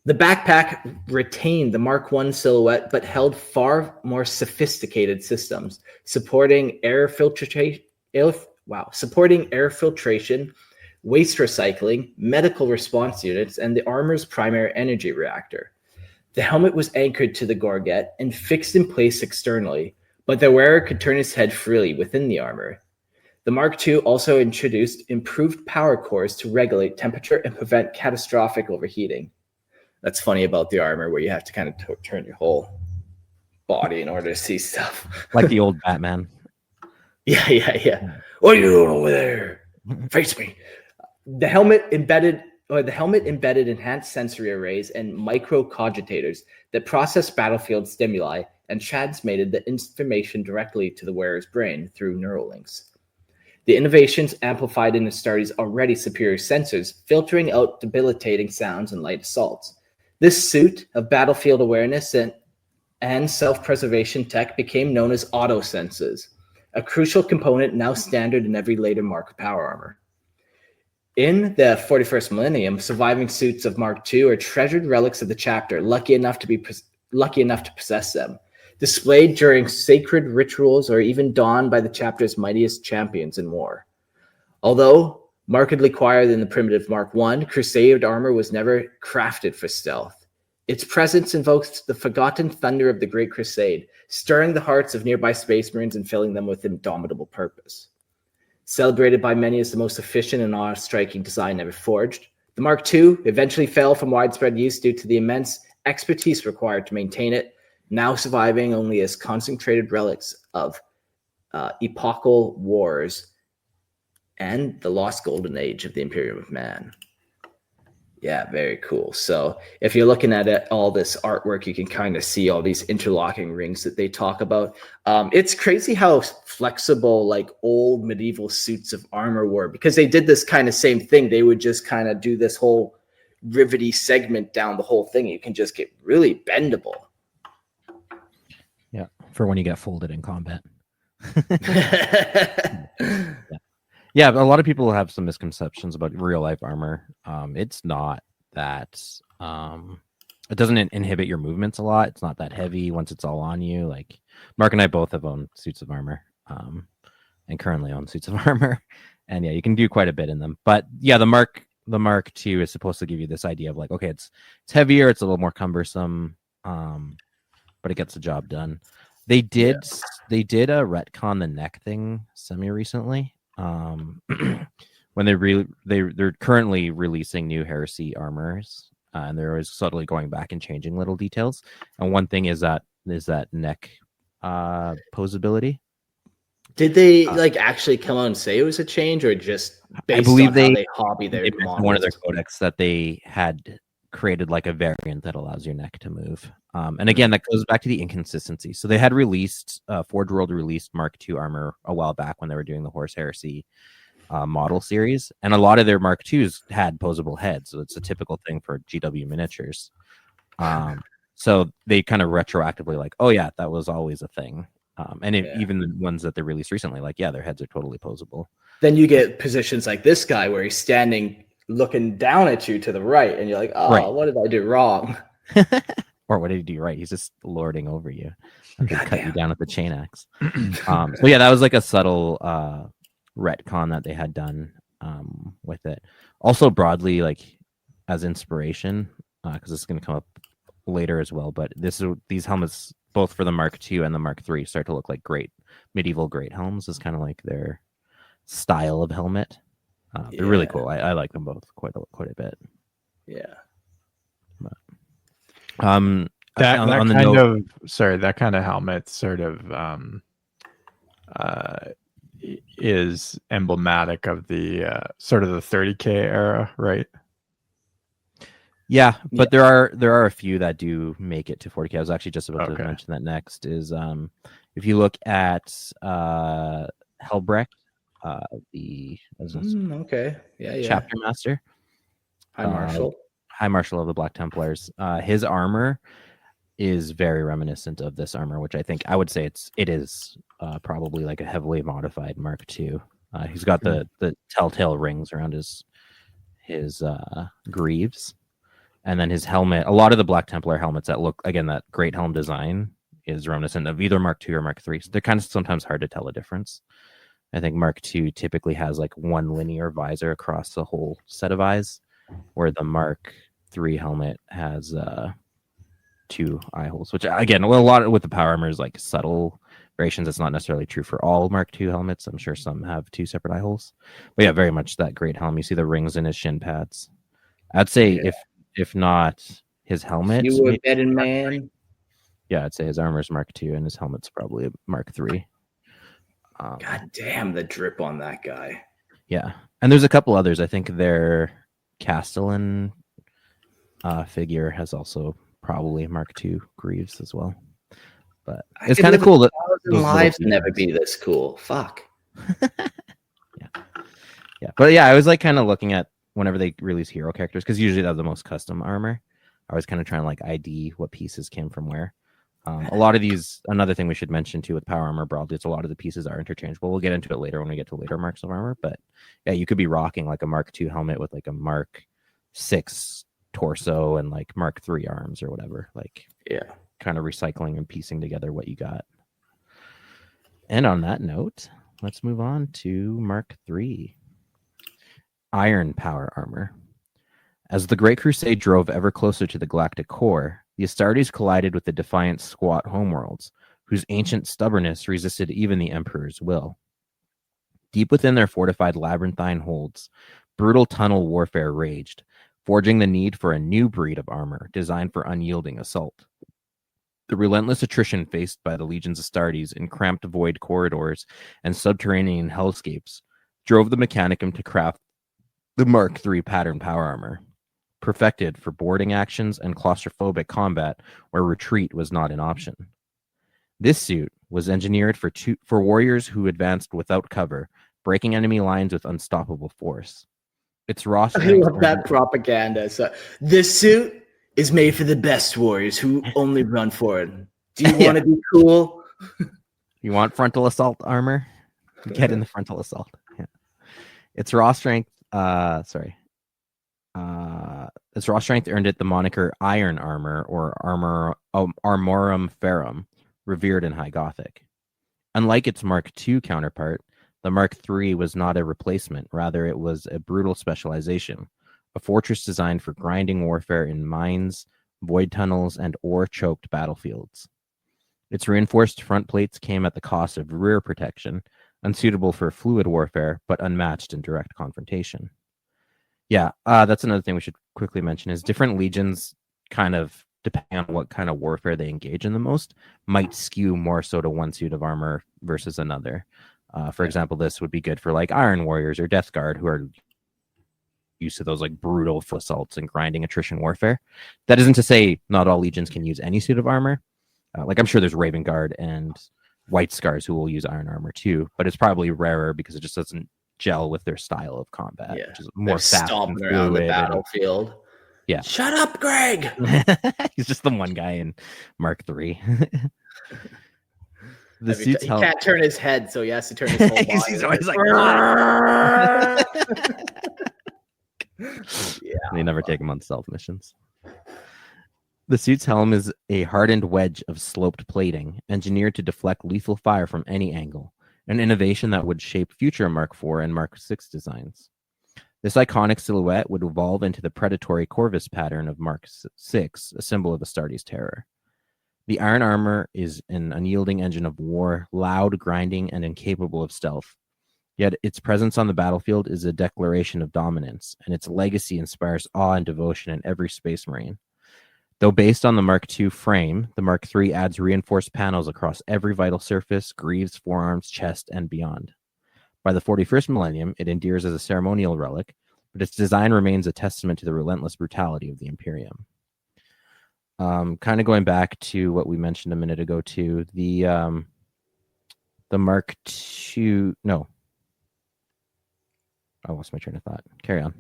The backpack retained the Mark I silhouette but held far more sophisticated systems, supporting air filtration, waste recycling, medical response units, and the armor's primary energy reactor. The helmet was anchored to the gorget and fixed in place externally, but the wearer could turn his head freely within the armor. The Mark II also introduced improved power cores to regulate temperature and prevent catastrophic overheating. That's funny about the armor, where you have to kind of turn your whole body in order to see stuff. Like the old Batman. Yeah. What are you doing over there? Face me. The helmet embedded enhanced sensory arrays and microcogitators that processed battlefield stimuli and transmitted the information directly to the wearer's brain through neural links. The innovations amplified in Astartes' already superior sensors, filtering out debilitating sounds and light assaults. This suit of battlefield awareness and self-preservation tech became known as autosenses, a crucial component now standard in every later Mark power armor. In the 41st Millennium, surviving suits of Mark II are treasured relics of the chapter, lucky enough to possess them, displayed during sacred rituals or even donned by the chapter's mightiest champions in war. Although markedly quieter than the primitive Mark I, Crusade armor was never crafted for stealth. Its presence invokes the forgotten thunder of the Great Crusade, stirring the hearts of nearby Space Marines and filling them with indomitable purpose. Celebrated by many as the most efficient and awe-striking design ever forged, the Mark II eventually fell from widespread use due to the immense expertise required to maintain it, now surviving only as concentrated relics of epochal wars and the lost golden age of the Imperium of Man. Yeah, very cool. So if you're looking at it, all this artwork, you can kind of see all these interlocking rings that they talk about. It's crazy how flexible like old medieval suits of armor were, because they did this kind of same thing. They would just kind of do this whole rivety segment down the whole thing. You can just get really bendable. Yeah, for when you get folded in combat. Yeah, a lot of people have some misconceptions about real life armor. It's not that it doesn't inhibit your movements a lot. It's not that heavy once it's all on you. Like Mark and I both have owned suits of armor, and currently own suits of armor. And yeah, you can do quite a bit in them. But yeah, the Mark II is supposed to give you this idea of like, okay, it's heavier, it's a little more cumbersome, but it gets the job done. They did a retcon the neck thing semi recently. When they're currently releasing new Heresy armors, and they're always subtly going back and changing little details. And one thing is that neck posability. Did they actually come out and say it was a change, or just based on how they hobby their mentioned models? one of their codex that they had created like a variant that allows your neck to move. And again, that goes back to the inconsistency. So they had released Forge World released Mark II armor a while back when they were doing the Horse Heresy model series, and a lot of their Mark IIs had posable heads, so it's a typical thing for GW miniatures. So they kind of retroactively like, oh yeah, that was always a thing. Even the ones that they released recently, like, yeah, their heads are totally posable. Then you get positions like this guy where he's standing looking down at you to the right, and you're like, oh, right. What did I do wrong? Or what did he do right? He's just lording over you. Cut you down with the chain axe. So yeah, that was like a subtle retcon that they had done with it. Also broadly, like as inspiration, because this is going to come up later as well, but these helmets, both for the Mark II and the Mark III, start to look like great medieval great helms. Is kind of like their style of helmet. They're really cool. I like them both quite a bit. Yeah. But, that kind of helmet sort of is emblematic of the sort of the 30K era, right? Yeah, but there are a few that do make it to 40K. I was actually just about to mention that next is if you look at Helbrecht, the chapter master, High Marshal of the Black Templars. His armor is very reminiscent of this armor, which I would say it is probably like a heavily modified Mark II. He's got the telltale rings around his greaves. And then his helmet, a lot of the Black Templar helmets that look, again, that great helm design is reminiscent of either Mark II or Mark III. So they're kind of sometimes hard to tell the difference. I think Mark II typically has like one linear visor across the whole set of eyes, where the Mark III helmet has two eye holes, which again, a lot with the power armor is like subtle variations. It's not necessarily true for all Mark II helmets. I'm sure some have two separate eye holes. But yeah, very much that great helm. You see the rings in his shin pads. I'd say if not his helmet, you were a betting man. Yeah, I'd say his armor is Mark II and his helmet's probably a Mark III. God damn, the drip on that guy. Yeah, and there's a couple others. I think their Castellan figure has also probably Mark II greaves as well. But it's kind of cool that those lives never be this cool. Fuck. Yeah. But yeah, I was like kind of looking at whenever they release hero characters, because usually they have the most custom armor. I was kind of trying to like ID what pieces came from where. A lot of these, another thing we should mention too with power armor broadly, it's a lot of the pieces are interchangeable. We'll get into it later when we get to later marks of armor. But yeah, you could be rocking like a Mark II helmet with like a Mark VI torso and like Mark III arms or whatever. Like, yeah, kind of recycling and piecing together what you got. And on that note, let's move on to Mark III. Iron power armor. As the Great Crusade drove ever closer to the galactic core, the Astartes collided with the defiant squat homeworlds, whose ancient stubbornness resisted even the Emperor's will. Deep within their fortified labyrinthine holds, brutal tunnel warfare raged, forging the need for a new breed of armor designed for unyielding assault. The relentless attrition faced by the legions of Astartes in cramped void corridors and subterranean hellscapes drove the Mechanicum to craft the Mark III pattern power armor, perfected for boarding actions and claustrophobic combat where retreat was not an option. This suit was engineered for warriors who advanced without cover, breaking enemy lines with unstoppable force. Its raw strength. I love that propaganda. So this suit is made for the best warriors who only run forward. Do you want to be cool? You want frontal assault armor? Get in the frontal assault. Yeah. Its raw strength. Its raw strength earned it the moniker Iron Armour or Armorum Ferrum, revered in High Gothic. Unlike its Mark II counterpart, the Mark III was not a replacement. Rather, it was a brutal specialization, a fortress designed for grinding warfare in mines, void tunnels, and ore-choked battlefields. Its reinforced front plates came at the cost of rear protection, unsuitable for fluid warfare, but unmatched in direct confrontation. Yeah, that's another thing we should quickly mention is different legions, kind of depending on what kind of warfare they engage in the most, might skew more so to one suit of armor versus another. For example, this would be good for like Iron Warriors or Death Guard, who are used to those like brutal assaults and grinding attrition warfare. That isn't to say not all legions can use any suit of armor. Like I'm sure there's Raven Guard and White Scars who will use Iron Armor too, but it's probably rarer because it just doesn't gel with their style of combat, which is more fast and fluid around the battlefield. Yeah. Shut up, Greg. He's just the one guy in Mark III. He can't turn his head, so he has to turn his whole body. He's always like, They never take him on stealth missions. The suit's helm is a hardened wedge of sloped plating, engineered to deflect lethal fire from any angle, an innovation that would shape future Mark IV and Mark VI designs. This iconic silhouette would evolve into the predatory Corvus pattern of Mark VI, a symbol of Astartes' terror. The Iron Armor is an unyielding engine of war, loud, grinding, and incapable of stealth. Yet its presence on the battlefield is a declaration of dominance, and its legacy inspires awe and devotion in every Space Marine. Though based on the Mark II frame, the Mark III adds reinforced panels across every vital surface, greaves, forearms, chest, and beyond. By the 41st millennium, it endures as a ceremonial relic, but its design remains a testament to the relentless brutality of the Imperium. Kind of going back to what we mentioned a minute ago, too, the Mark II... No. I lost my train of thought. Carry on.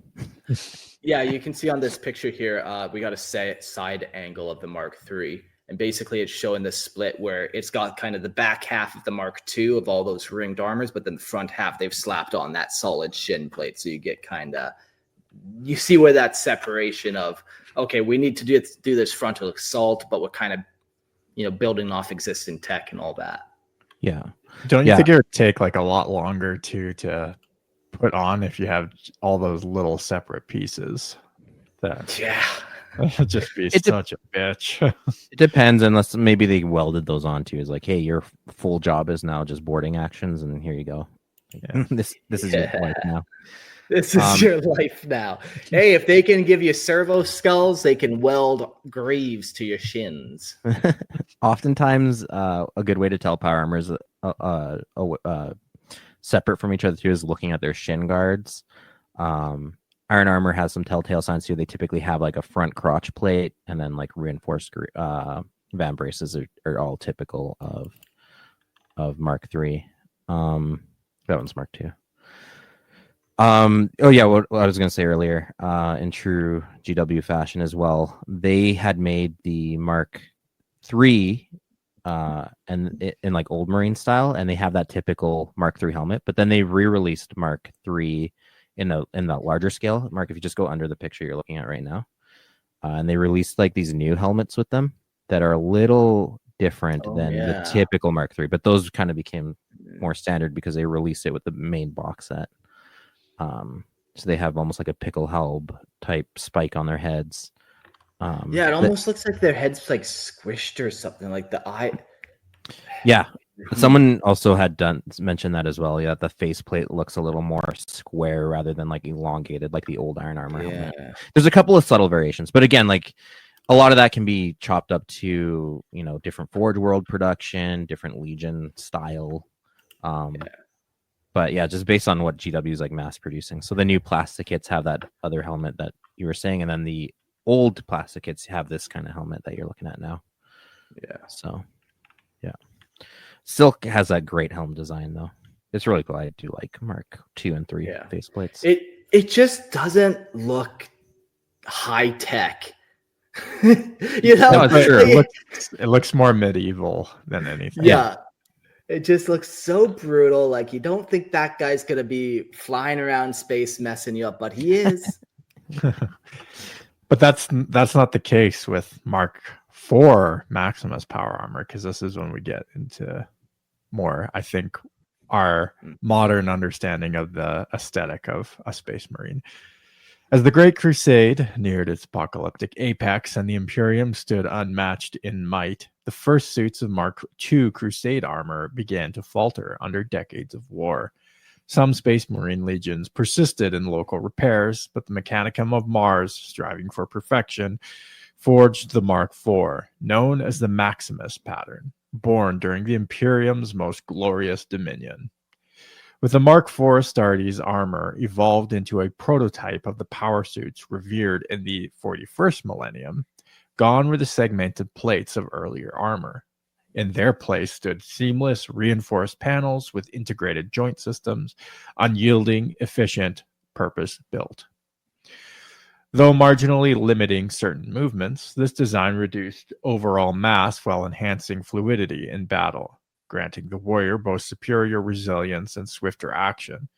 Yeah, you can see on this picture here, we got a side angle of the Mark III. And basically it's showing the split where it's got kind of the back half of the Mark II of all those ringed armors, but then the front half, they've slapped on that solid shin plate. So you get kind of, you see where that separation of, okay, we need to do this frontal assault, but we're kind of, building off existing tech and all that. Yeah. Don't you think it would take like a lot longer to put on if you have all those little separate pieces? That'd just be such a bitch. It depends, unless maybe they welded those onto. Is like, hey, your full job is now just boarding actions, and here you go. Yeah. this is your life now. This is your life now. Hey, if they can give you servo skulls, they can weld greaves to your shins. Oftentimes, a good way to tell power armor is separate from each other too is looking at their shin guards. Iron Armor has some telltale signs too. They typically have like a front crotch plate, and then like reinforced van braces are all typical of Mark III. That one's Mark II. What I was going to say earlier, in true GW fashion as well, they had made the Mark III and in like old Marine style, and they have that typical Mark III helmet, but then they re-released Mark III in that larger scale. Mark, if you just go under the picture you're looking at right now, and they released like these new helmets with them that are a little different than the typical Mark III, but those kind of became more standard because they released it with the main box set. So they have almost like a pickle helm type spike on their heads. It almost looks like their head's like squished or something, like the eye. Yeah, someone also had mentioned that as well. Yeah, the faceplate looks a little more square rather than like elongated, like the old Iron Armor helmet. There's a couple of subtle variations, but again, like a lot of that can be chopped up to different Forge World production, different Legion style. But yeah, just based on what GW is like mass producing. So the new plastic kits have that other helmet that you were saying, and then the old plastic kits have this kind of helmet that you're looking at now. Yeah. So, yeah. Silk has that great helm design though. It's really cool. I do like Mark II and III faceplates. It just doesn't look high tech. No, true. It looks more medieval than anything. Yeah. It just looks so brutal. Like you don't think that guy's gonna be flying around space messing you up, but he is. But that's not the case with Mark IV Maximus power armor, because this is when we get into more, I think, our modern understanding of the aesthetic of a Space Marine. As the Great Crusade neared its apocalyptic apex and the Imperium stood unmatched in might, the first suits of Mark II Crusade armor began to falter under decades of war. Some Space Marine legions persisted in local repairs, but the Mechanicum of Mars, striving for perfection, forged the Mark IV, known as the Maximus pattern, born during the Imperium's most glorious dominion. With the Mark IV Astartes armor evolved into a prototype of the power suits revered in the 41st millennium, gone were the segmented plates of earlier armor. In their place stood seamless, reinforced panels with integrated joint systems, unyielding, efficient, purpose-built. Though marginally limiting certain movements, this design reduced overall mass while enhancing fluidity in battle, granting the warrior both superior resilience and swifter action.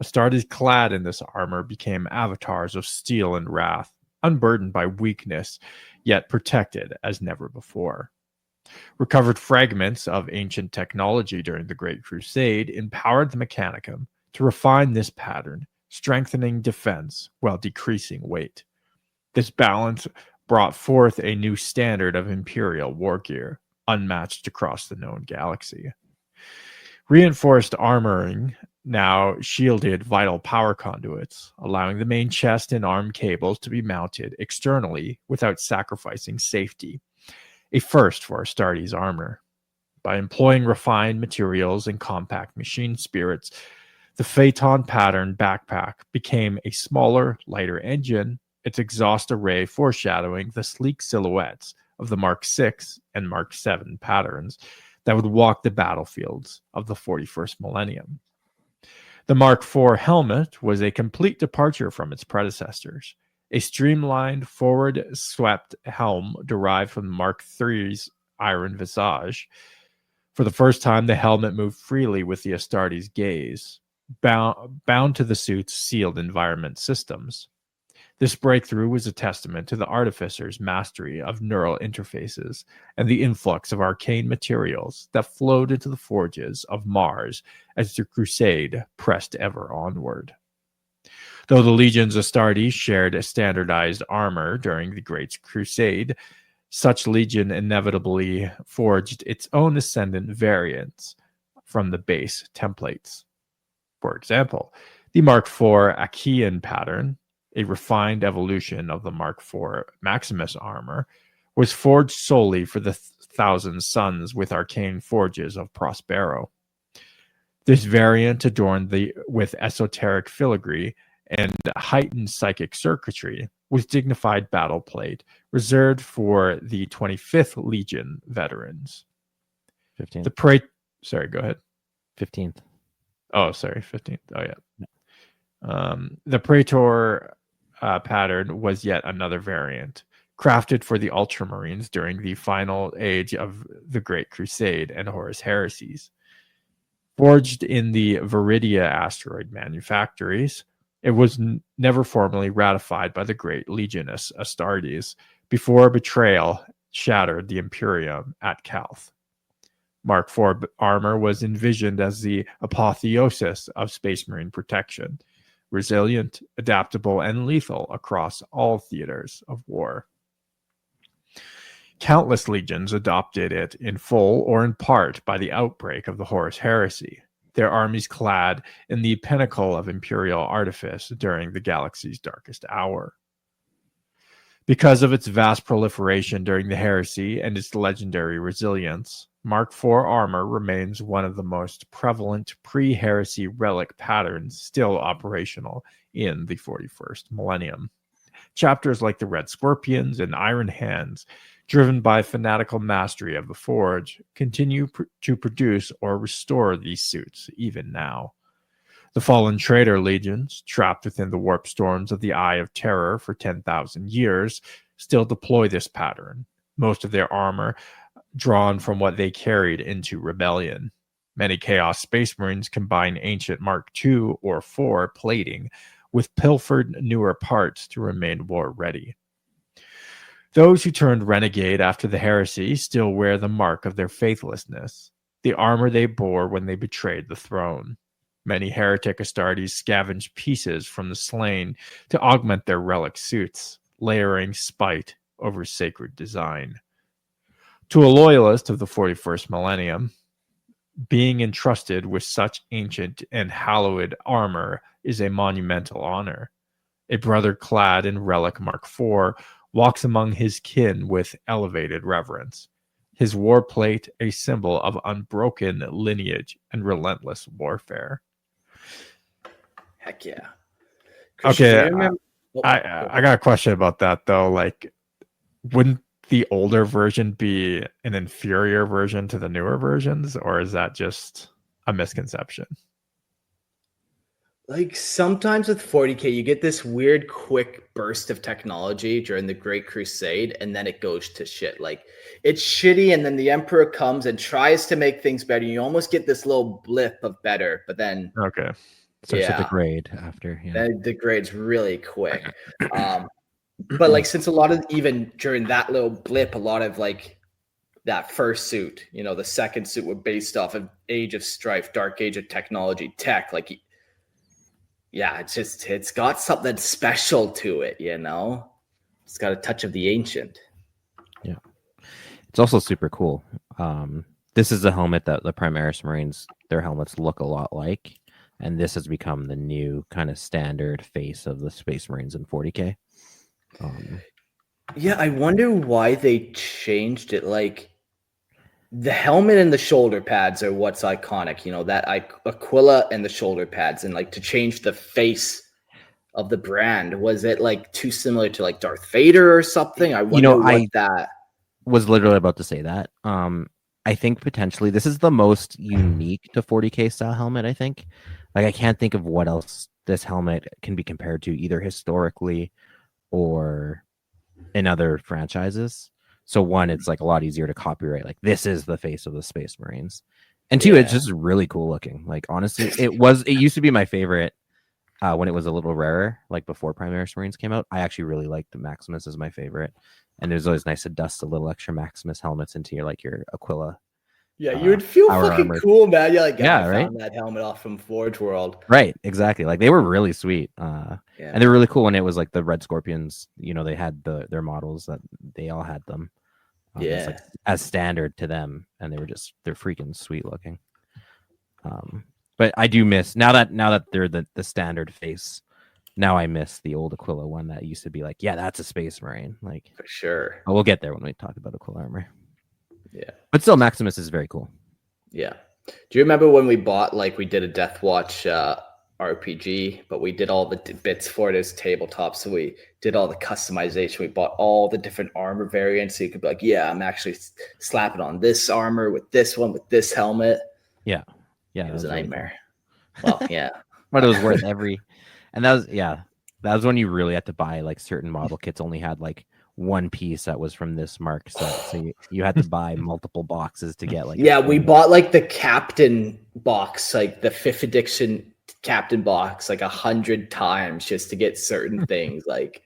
Astartes clad in this armor became avatars of steel and wrath, unburdened by weakness, yet protected as never before. Recovered fragments of ancient technology during the Great Crusade empowered the Mechanicum to refine this pattern, strengthening defense while decreasing weight. This balance brought forth a new standard of Imperial wargear, unmatched across the known galaxy. Reinforced armoring now shielded vital power conduits, allowing the main chest and arm cables to be mounted externally without sacrificing safety, a first for Astartes armor. By employing refined materials and compact machine spirits, the Phaeton pattern backpack became a smaller, lighter engine, its exhaust array foreshadowing the sleek silhouettes of the Mark VI and Mark VII patterns that would walk the battlefields of the 41st millennium. The Mark IV helmet was a complete departure from its predecessors, a streamlined, forward-swept helm derived from Mark III's iron visage. For the first time, the helmet moved freely with the Astartes gaze, bound to the suit's sealed environment systems. This breakthrough was a testament to the artificer's mastery of neural interfaces and the influx of arcane materials that flowed into the forges of Mars as the Crusade pressed ever onward. Though the legions Astartes shared a standardized armor during the Great Crusade, such legion inevitably forged its own ascendant variants from the base templates. For example, the Mark IV Achaean pattern, a refined evolution of the Mark IV Maximus armor, was forged solely for the Thousand Suns with arcane forges of Prospero. This variant, adorned with esoteric filigree and heightened psychic circuitry, was dignified battle plate reserved for the 25th Legion veterans. 15th. Sorry, go ahead. 15th. Oh, sorry, 15th. Oh, yeah. The Praetor pattern was yet another variant, crafted for the Ultramarines during the final age of the Great Crusade and Horus Heresies. Forged in the Viridia asteroid manufactories, it was never formally ratified by the Great Legionist Astartes before betrayal shattered the Imperium at Calth. Mark IV armor was envisioned as the apotheosis of Space Marine protection, resilient, adaptable, and lethal across all theaters of war. Countless legions adopted it in full or in part by the outbreak of the Horus Heresy, their armies clad in the pinnacle of Imperial artifice during the galaxy's darkest hour. Because of its vast proliferation during the Heresy and its legendary resilience, Mark IV armor remains one of the most prevalent pre-Heresy relic patterns still operational in the 41st millennium. Chapters like the Red Scorpions and Iron Hands, driven by fanatical mastery of the Forge, continue to produce or restore these suits even now. The fallen traitor legions, trapped within the warp storms of the Eye of Terror for 10,000 years, still deploy this pattern, most of their armor drawn from what they carried into rebellion. Many Chaos Space Marines combine ancient Mark II or IV plating with pilfered newer parts to remain war-ready. Those who turned renegade after the heresy still wear the mark of their faithlessness, the armor they bore when they betrayed the throne. Many heretic Astartes scavenge pieces from the slain to augment their relic suits, layering spite over sacred design. To a loyalist of the 41st millennium, being entrusted with such ancient and hallowed armor is a monumental honor. A brother clad in relic Mark IV walks among his kin with elevated reverence, his warplate a symbol of unbroken lineage and relentless warfare. Heck yeah. Okay, do you remember- I got a question about that though. Like, wouldn't the older version be an inferior version to the newer versions, or is that just a misconception? Like sometimes with 40K, you get this weird quick burst of technology during the Great Crusade, and then it goes to shit. Like it's shitty, and then the Emperor comes and tries to make things better. You almost get this little blip of better, but then Okay. Starts to degrade after. Yeah. then it degrades really quick. But like since a lot of even during that little blip, a lot of like that first suit, you know, the second suit were based off of Age of Strife, Dark Age of Technology, tech, like. Yeah, it's got something special to it, you know? It's got a touch of the ancient. Yeah. It's also super cool. This is a helmet that the Primaris Marines, their helmets look a lot like. And this has become the new kind of standard face of the Space Marines in 40K. Yeah, I wonder why they changed it. Like, the helmet and the shoulder pads are what's iconic, you know, that Aquila and the shoulder pads, and like to change the face of the brand, was it like too similar to like Darth Vader or something? I wonder that was literally about to say that. I think potentially this is the most unique to 40K style helmet. I think, like, I can't think of what else this helmet can be compared to, either historically or in other franchises. So one, it's like a lot easier to copyright. Like, this is the face of the Space Marines. And two, it's just really cool looking. Like, honestly, it used to be my favorite when it was a little rarer, like before Primaris Marines came out. I actually really liked the Maximus as my favorite. And it was always nice to dust a little extra Maximus helmets into your Aquila. Yeah, you would feel fucking cool, man. You're like, I found that helmet off from Forge World. Right, exactly. Like, they were really sweet. And they were really cool when it was like the Red Scorpions, you know, they had their models that they all had them. It's like as standard to them, and they're freaking sweet looking. But I do miss now that they're the standard face. Now I miss the old Aquila one that used to be like, yeah, that's a Space Marine, like, for sure. But we'll get there when we talk about Aquila armor. Yeah, but still, Maximus is very cool. Yeah. Do you remember when we bought, like, we did a Death Watch RPG, but we did all the bits for it as tabletop, so we did all the customization. We bought all the different armor variants, so you could be like, yeah, I'm actually slapping on this armor with this one with this helmet. Yeah It was a nightmare. Well, yeah. But it was worth every. And that was when you really had to buy, like, certain model kits only had like one piece that was from this Mark set, so you had to buy multiple boxes to get, like, we bought like the Captain box, like the 5th edition Captain box, like 100 times just to get certain things. Like,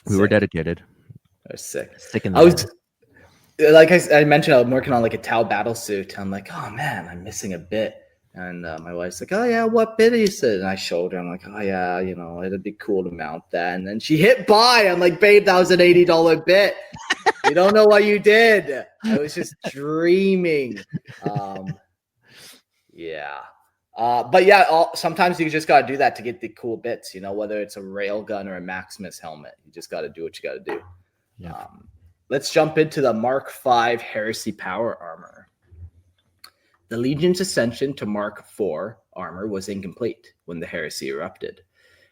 we were dedicated. I was sick. I was like I mentioned, I'm working on like a Tau battle suit. I'm like, oh man, I'm missing a bit. And my wife's like, oh yeah, what bit is it? And I showed her. I'm like, oh yeah, you know, it'd be cool to mount that. And then she hit buy. I'm like, babe, that was an $80 bit. You don't know what you did. I was just dreaming. But yeah, sometimes you just got to do that to get the cool bits, you know, whether it's a railgun or a Maximus helmet. You just got to do what you got to do. Yeah. Let's jump into the Mark V Heresy Power Armor. The Legion's ascension to Mark IV armor was incomplete when the heresy erupted.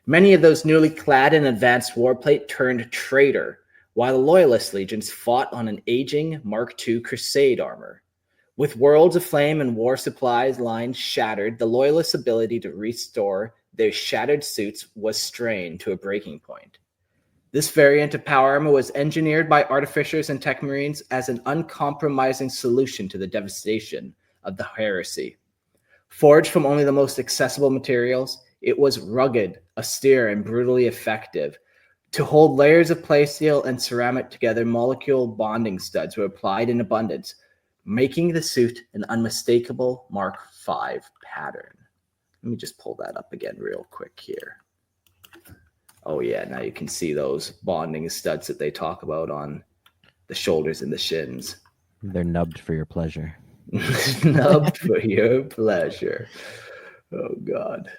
Many of those newly clad in advanced warplate turned traitor, while the Loyalist legions fought on an aging Mark II Crusade armor. With Worlds of Flame and War Supplies lines shattered, the Loyalists' ability to restore their shattered suits was strained to a breaking point. This variant of power armor was engineered by artificers and tech marines as an uncompromising solution to the devastation of the heresy. Forged from only the most accessible materials, it was rugged, austere, and brutally effective. To hold layers of plasteel and ceramic together, molecule bonding studs were applied in abundance, making the suit an unmistakable Mark V pattern. Let me just pull that up again real quick here. Oh yeah, now you can see those bonding studs that they talk about on the shoulders and the shins. They're nubbed for your pleasure. Nubbed for your pleasure. Oh God.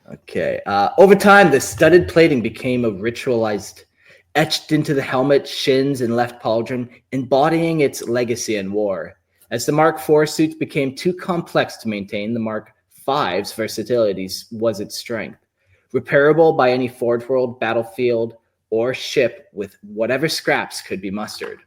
Okay. Over time, the studded plating became a ritualized, etched into the helmet, shins, and left pauldron, embodying its legacy in war. As the Mark IV suits became too complex to maintain, the Mark V's versatility was its strength. Repairable by any Forge World, battlefield, or ship with whatever scraps could be mustered.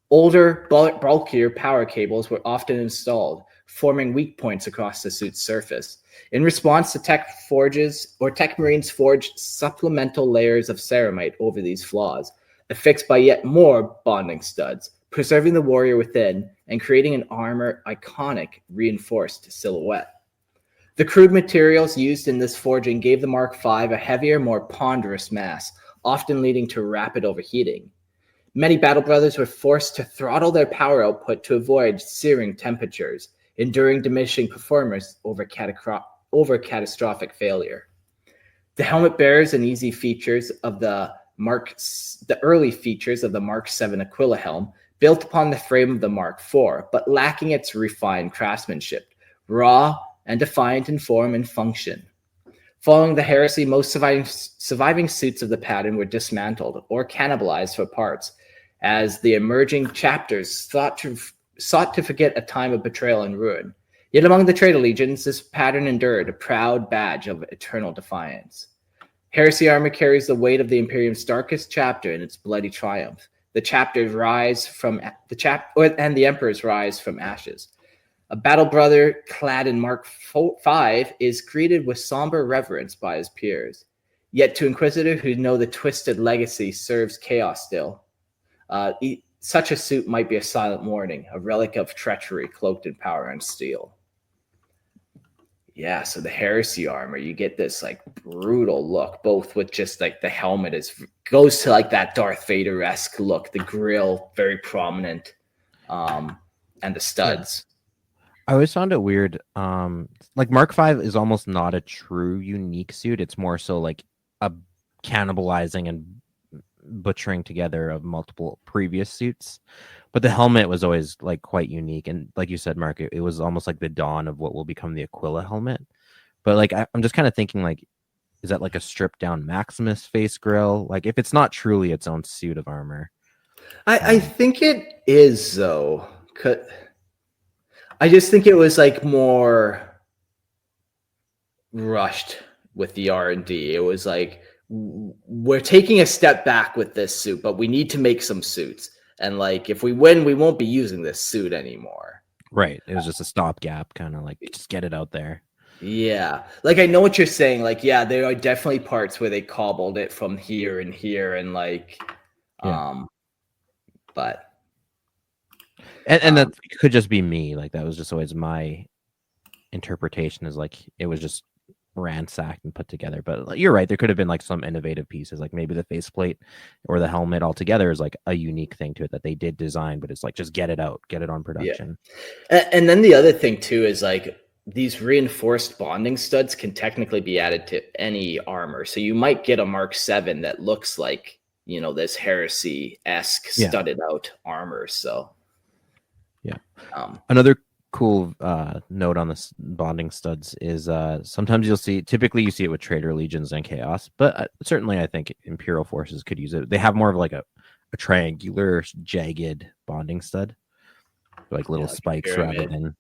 Older, bulkier power cables were often installed, forming weak points across the suit's surface. In response, the tech marines forged supplemental layers of ceramite over these flaws, affixed by yet more bonding studs, preserving the warrior within and creating an armor iconic reinforced silhouette. The crude materials used in this forging gave the Mark V a heavier, more ponderous mass, often leading to rapid overheating. Many battle brothers were forced to throttle their power output to avoid searing temperatures, enduring diminishing performance over catastrophic failure. The helmet bears and easy features of the early features of the Mark VII Aquila helm, built upon the frame of the Mark IV, but lacking its refined craftsmanship, raw and defiant in form and function. Following the heresy, most surviving suits of the pattern were dismantled or cannibalized for parts, as the emerging chapters sought to forget a time of betrayal and ruin. Yet among the traitor legions, this pattern endured, a proud badge of eternal defiance. Heresy armor carries the weight of the Imperium's darkest chapter in its bloody triumph. The chapters rise from and the emperors rise from ashes. A battle brother clad in Mark V is greeted with somber reverence by his peers. Yet to inquisitors who know the twisted legacy serves chaos still, such a suit might be a silent warning, a relic of treachery cloaked in power and steel. Yeah, so the heresy armor, you get this like brutal look, both with just like the helmet goes to like that Darth Vader-esque look, the grill very prominent, and the studs. I always found it weird. Like Mark V is almost not a true unique suit. It's more so like a cannibalizing and butchering together of multiple previous suits. But the helmet was always like quite unique. And like you said, Mark, it was almost like the dawn of what will become the Aquila helmet. But like I'm just kind of thinking like, is that like a stripped down Maximus face grill? Like if it's not truly its own suit of armor. I think it is though. I just think it was like more rushed with the R&D. It was like, we're taking a step back with this suit, but we need to make some suits. And like, if we win, we won't be using this suit anymore. Right. It was just a stopgap, kind of like just get it out there. Yeah. Like, I know what you're saying. Like, yeah, there are definitely parts where they cobbled it from here and like, but. And that could just be me. Like that was just always my interpretation is like, it was just ransacked and put together. But you're right, there could have been like some innovative pieces, like maybe the faceplate or the helmet altogether is like a unique thing to it that they did design, but it's like just get it out, get it on production. And then the other thing too is like these reinforced bonding studs can technically be added to any armor, so you might get a Mark VII that looks like, you know, this heresy-esque studded out armor. So another cool note on the bonding studs is sometimes typically you see it with traitor legions and chaos, but certainly I think Imperial forces could use it. They have more of like a triangular jagged bonding stud, like little spikes rather than,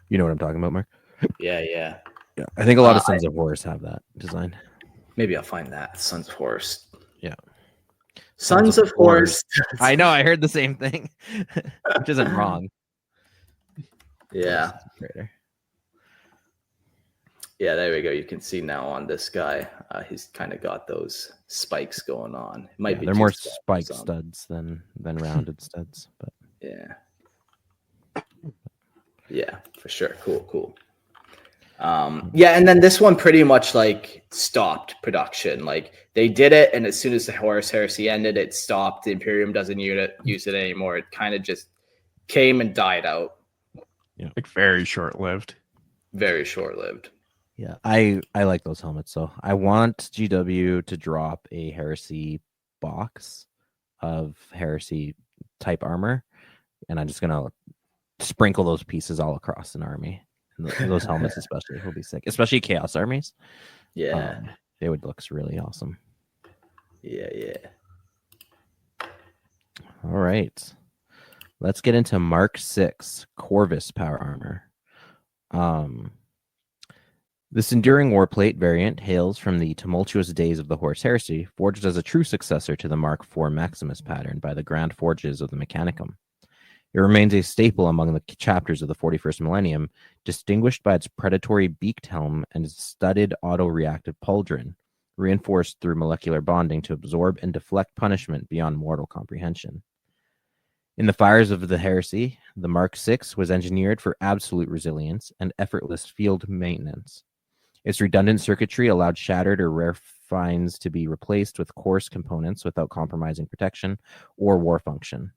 you know what I'm talking about, Mark? Yeah. I think a lot of Sons of Horus have that design. Maybe I'll find that. Sons of Horus. Yeah. Sons of Horus. I know, I heard the same thing, which isn't wrong. Yeah. Yeah, there we go. You can see now on this guy, he's kind of got those spikes going on. It might be they're more spike studs than rounded studs, but yeah, for sure. Cool. Yeah, and then this one pretty much like stopped production. Like they did it, and as soon as the Horus Heresy ended, it stopped. The Imperium doesn't use it anymore. It kind of just came and died out. Yeah, like very short-lived. Very short-lived. Yeah, I like those helmets. So I want GW to drop a Heresy box of Heresy type armor, and I'm just gonna sprinkle those pieces all across an army. And those helmets especially will be sick, especially Chaos armies. Yeah, it would look really awesome. Yeah. All right. Let's get into Mark VI Corvus power armor. This enduring warplate variant hails from the tumultuous days of the Horse Heresy, forged as a true successor to the Mark IV Maximus pattern by the Grand Forges of the Mechanicum. It remains a staple among the chapters of the 41st Millennium, distinguished by its predatory beaked helm and its studded auto-reactive pauldron, reinforced through molecular bonding to absorb and deflect punishment beyond mortal comprehension. In the fires of the heresy, the Mark VI was engineered for absolute resilience and effortless field maintenance. Its redundant circuitry allowed shattered or rare finds to be replaced with coarse components without compromising protection or war function.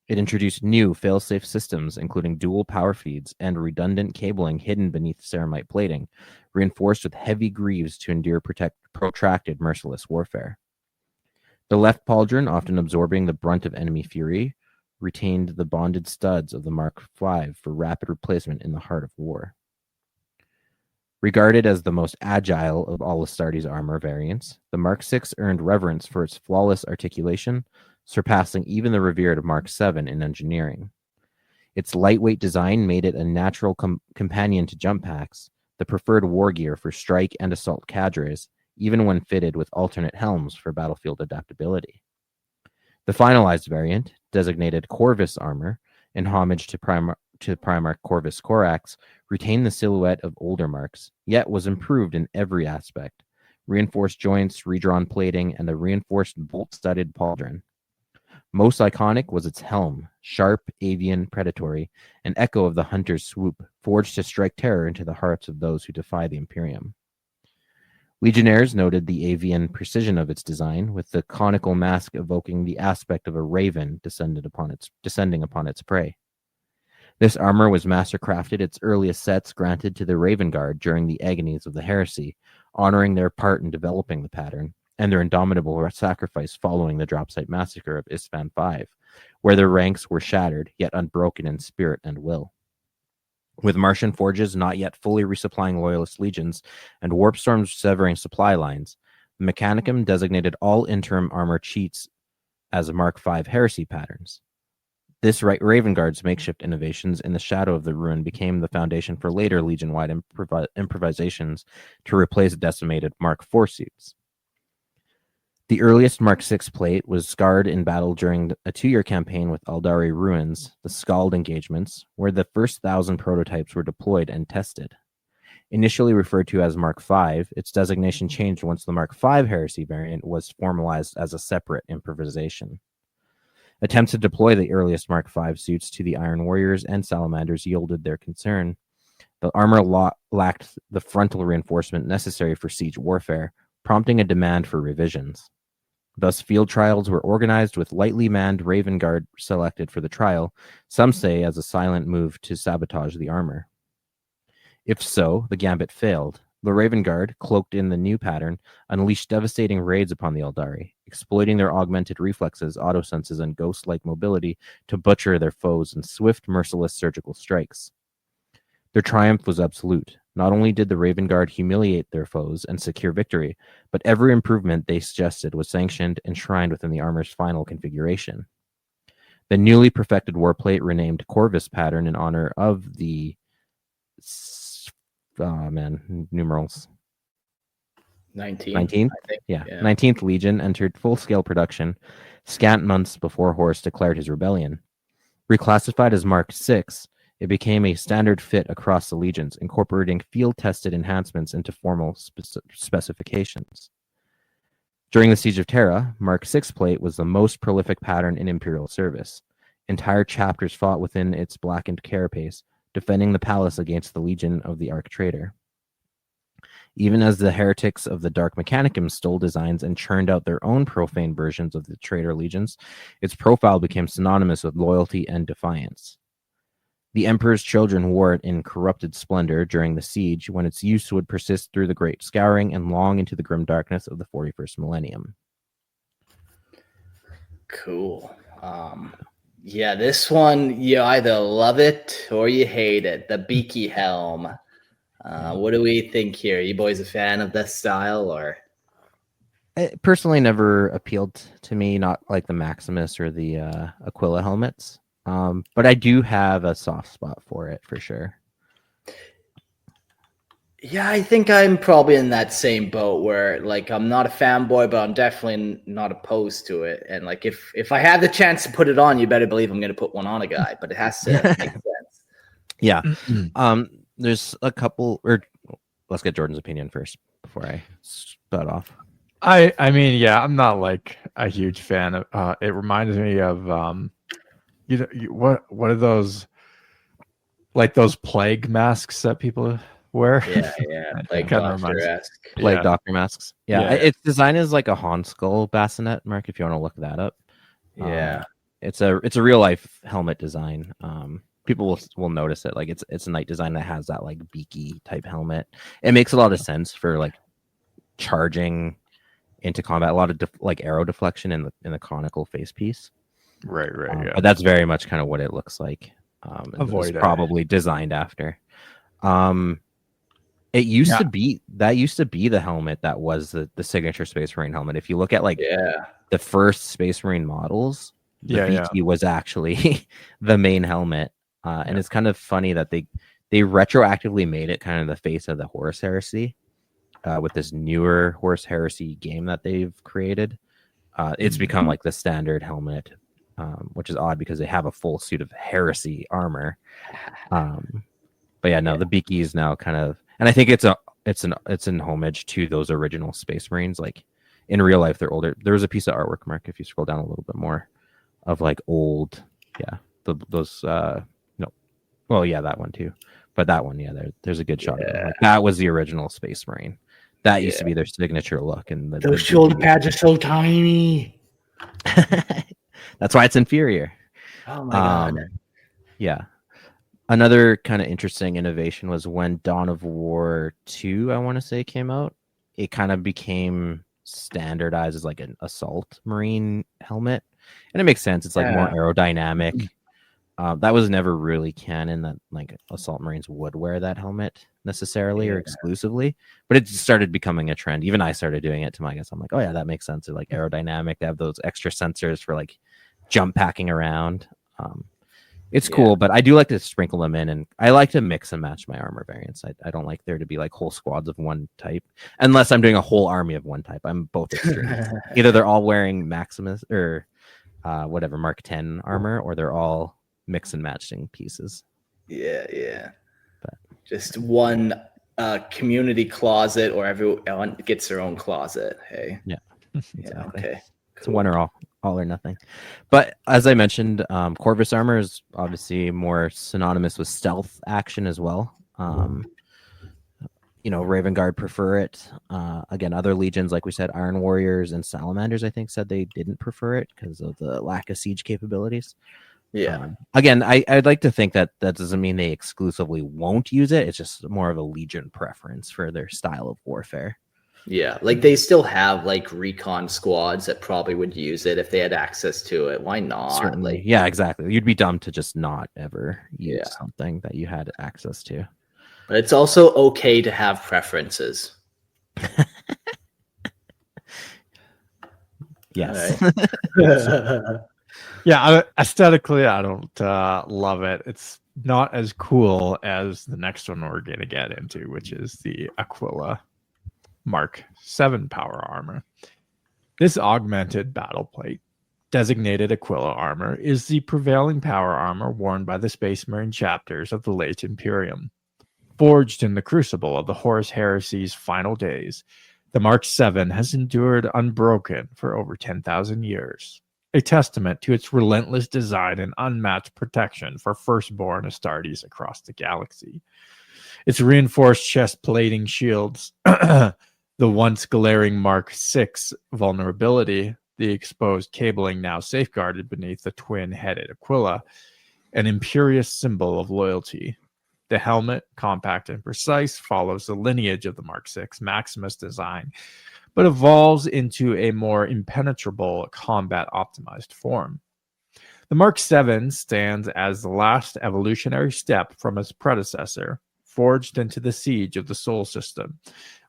It introduced new fail-safe systems, including dual power feeds and redundant cabling hidden beneath ceramite plating, reinforced with heavy greaves to endure protracted merciless warfare. The left pauldron, often absorbing the brunt of enemy fury, retained the bonded studs of the Mark V for rapid replacement in the heart of war. Regarded as the most agile of all Astartes armor variants, the Mark VI earned reverence for its flawless articulation, surpassing even the revered Mark VII in engineering. Its lightweight design made it a natural companion to jump packs, the preferred wargear for strike and assault cadres, even when fitted with alternate helms for battlefield adaptability. The finalized variant, designated Corvus armor, in homage to Primarch Corvus Corax, retained the silhouette of older marks, yet was improved in every aspect: reinforced joints, redrawn plating, and a reinforced bolt-studded pauldron. Most iconic was its helm, sharp, avian, predatory, an echo of the hunter's swoop, forged to strike terror into the hearts of those who defy the Imperium. Legionnaires noted the avian precision of its design, with the conical mask evoking the aspect of a raven descending upon its prey. This armor was mastercrafted, its earliest sets granted to the Raven Guard during the agonies of the heresy, honoring their part in developing the pattern, and their indomitable sacrifice following the dropsite massacre of Isfahan V, where their ranks were shattered, yet unbroken in spirit and will. With Martian forges not yet fully resupplying loyalist legions, and warp storms severing supply lines, the Mechanicum designated all interim armor cheats as Mark V Heresy patterns. This Raven Guard's makeshift innovations in the shadow of the ruin became the foundation for later Legion-wide improvisations to replace decimated Mark IV suits. The earliest Mark VI plate was scarred in battle during a 2-year campaign with Aldari Ruins, the Scald engagements, where the first 1,000 prototypes were deployed and tested. Initially referred to as Mark V, its designation changed once the Mark V Heresy variant was formalized as a separate improvisation. Attempts to deploy the earliest Mark V suits to the Iron Warriors and Salamanders yielded their concern. The armor lacked the frontal reinforcement necessary for siege warfare, prompting a demand for revisions. Thus, field trials were organized with lightly manned Raven Guard selected for the trial, some say as a silent move to sabotage the armor. If so, the gambit failed. The Raven Guard, cloaked in the new pattern, unleashed devastating raids upon the Aldari, exploiting their augmented reflexes, autosenses, and ghost-like mobility to butcher their foes in swift, merciless surgical strikes. Their triumph was absolute. Not only did the Raven Guard humiliate their foes and secure victory, but every improvement they suggested was sanctioned and enshrined within the armor's final configuration. The newly perfected warplate renamed Corvus pattern in honor of the numerals. 19th? Yeah. 19th Legion entered full-scale production scant months before Horus declared his rebellion. Reclassified as Mark VI, it became a standard fit across the legions, incorporating field-tested enhancements into formal specifications. During the Siege of Terra, Mark VI plate was the most prolific pattern in Imperial service. Entire chapters fought within its blackened carapace, defending the palace against the legion of the Arch Traitor. Even as the heretics of the Dark Mechanicum stole designs and churned out their own profane versions of the traitor legions, its profile became synonymous with loyalty and defiance. The Emperor's children wore it in corrupted splendor during the siege, when its use would persist through the Great Scouring and long into the grim darkness of the 41st Millennium. Cool. Yeah, this one, you either love it or you hate it. The beaky helm. What do we think here? You boys a fan of this style, or? It personally never appealed to me, not like the Maximus or the Aquila helmets. But I do have a soft spot for it, for sure. Yeah, I think I'm probably in that same boat where like I'm not a fanboy, but I'm definitely not opposed to it. And like if I had the chance to put it on, you better believe I'm going to put one on a guy. But it has to make sense. Yeah. There's a couple, or let's get Jordan's opinion first before I spout off. I mean, yeah, I'm not like a huge fan of. It reminds me of what are those, like those plague masks that people wear? Yeah, like Doctor-esque. Plague doctor masks. Yeah, it's designed as like a Han skull bassinet, Mark, if you want to look that up. Yeah. It's a real life helmet design. People will notice it. Like it's a knight design that has that like beaky type helmet. It makes a lot of sense for like charging into combat. A lot of like arrow deflection in the conical face piece. Right. Yeah. But that's very much kind of what it looks like. Avoid it. Probably designed after. It used to be the helmet that was the signature Space Marine helmet. If you look at like the first Space Marine models, the BT was actually the main helmet. And it's kind of funny that they retroactively made it kind of the face of the Horus Heresy with this newer Horus Heresy game that they've created. It's become like the standard helmet, which is odd because they have a full suit of Heresy armor. But yeah, no, the Beaky is now kind of, and I think it's an homage to those original Space Marines. Like in real life, they're older. There was a piece of artwork, Mark, if you scroll down a little bit more, of like old, those well, yeah, that one too. But that one, there's a good shot of it. Like, that was the original Space Marine. That used to be their signature look. And those shoulder pads are so tiny. That's why it's inferior. Oh my god. Yeah. Another kind of interesting innovation was when Dawn of War 2, I want to say, came out. It kind of became standardized as like an assault marine helmet. And it makes sense. It's like more aerodynamic. That was never really canon that like assault marines would wear that helmet necessarily or exclusively, but it started becoming a trend. Even I started doing it to my guess. I'm like, oh yeah, that makes sense. They're like aerodynamic. They have those extra sensors for like jump packing around. It's cool, but I do like to sprinkle them in, and I like to mix and match my armor variants. I don't like there to be like whole squads of one type, unless I'm doing a whole army of one type. I'm both extremes. Either they're all wearing Maximus or whatever Mark X armor, or they're all mix and matching pieces. Yeah. But just one community closet, or everyone gets their own closet. Hey. Yeah. Exactly. Okay. It's one or all or nothing. But as I mentioned, Corvus armor is obviously more synonymous with stealth action as well. Raven Guard prefer it. Again, other legions, like we said, Iron Warriors and Salamanders, I think, said they didn't prefer it because of the lack of siege capabilities. Yeah. Again, I'd like to think that doesn't mean they exclusively won't use it. It's just more of a legion preference for their style of warfare. Yeah, like they still have like recon squads that probably would use it if they had access to it. Why not? Certainly. Like, yeah, exactly. You'd be dumb to just not ever use something that you had access to. But it's also okay to have preferences. Yes. Yeah, aesthetically, I don't love it. It's not as cool as the next one we're going to get into, which is the Aquila Mark VII power armor. This augmented battle plate, designated Aquila armor, is the prevailing power armor worn by the Space Marine chapters of the late Imperium. Forged in the crucible of the Horus Heresy's final days, the Mark VII has endured unbroken for over 10,000 years, a testament to its relentless design and unmatched protection for firstborn Astartes across the galaxy. Its reinforced chest plating shields the once glaring Mark VI vulnerability, the exposed cabling now safeguarded beneath the twin-headed Aquila, an imperious symbol of loyalty. The helmet, compact and precise, follows the lineage of the Mark VI Maximus design, but evolves into a more impenetrable combat-optimized form. The Mark VII stands as the last evolutionary step from its predecessor, forged into the siege of the Sol system,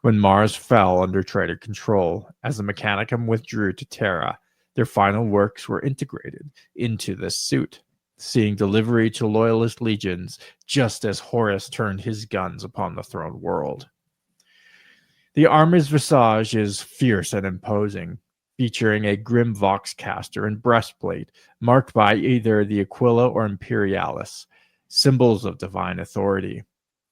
when Mars fell under traitor control. As the Mechanicum withdrew to Terra, their final works were integrated into this suit, seeing delivery to loyalist legions just as Horus turned his guns upon the throne world. The armor's visage is fierce and imposing, featuring a grim vox caster and breastplate marked by either the Aquila or Imperialis, symbols of divine authority.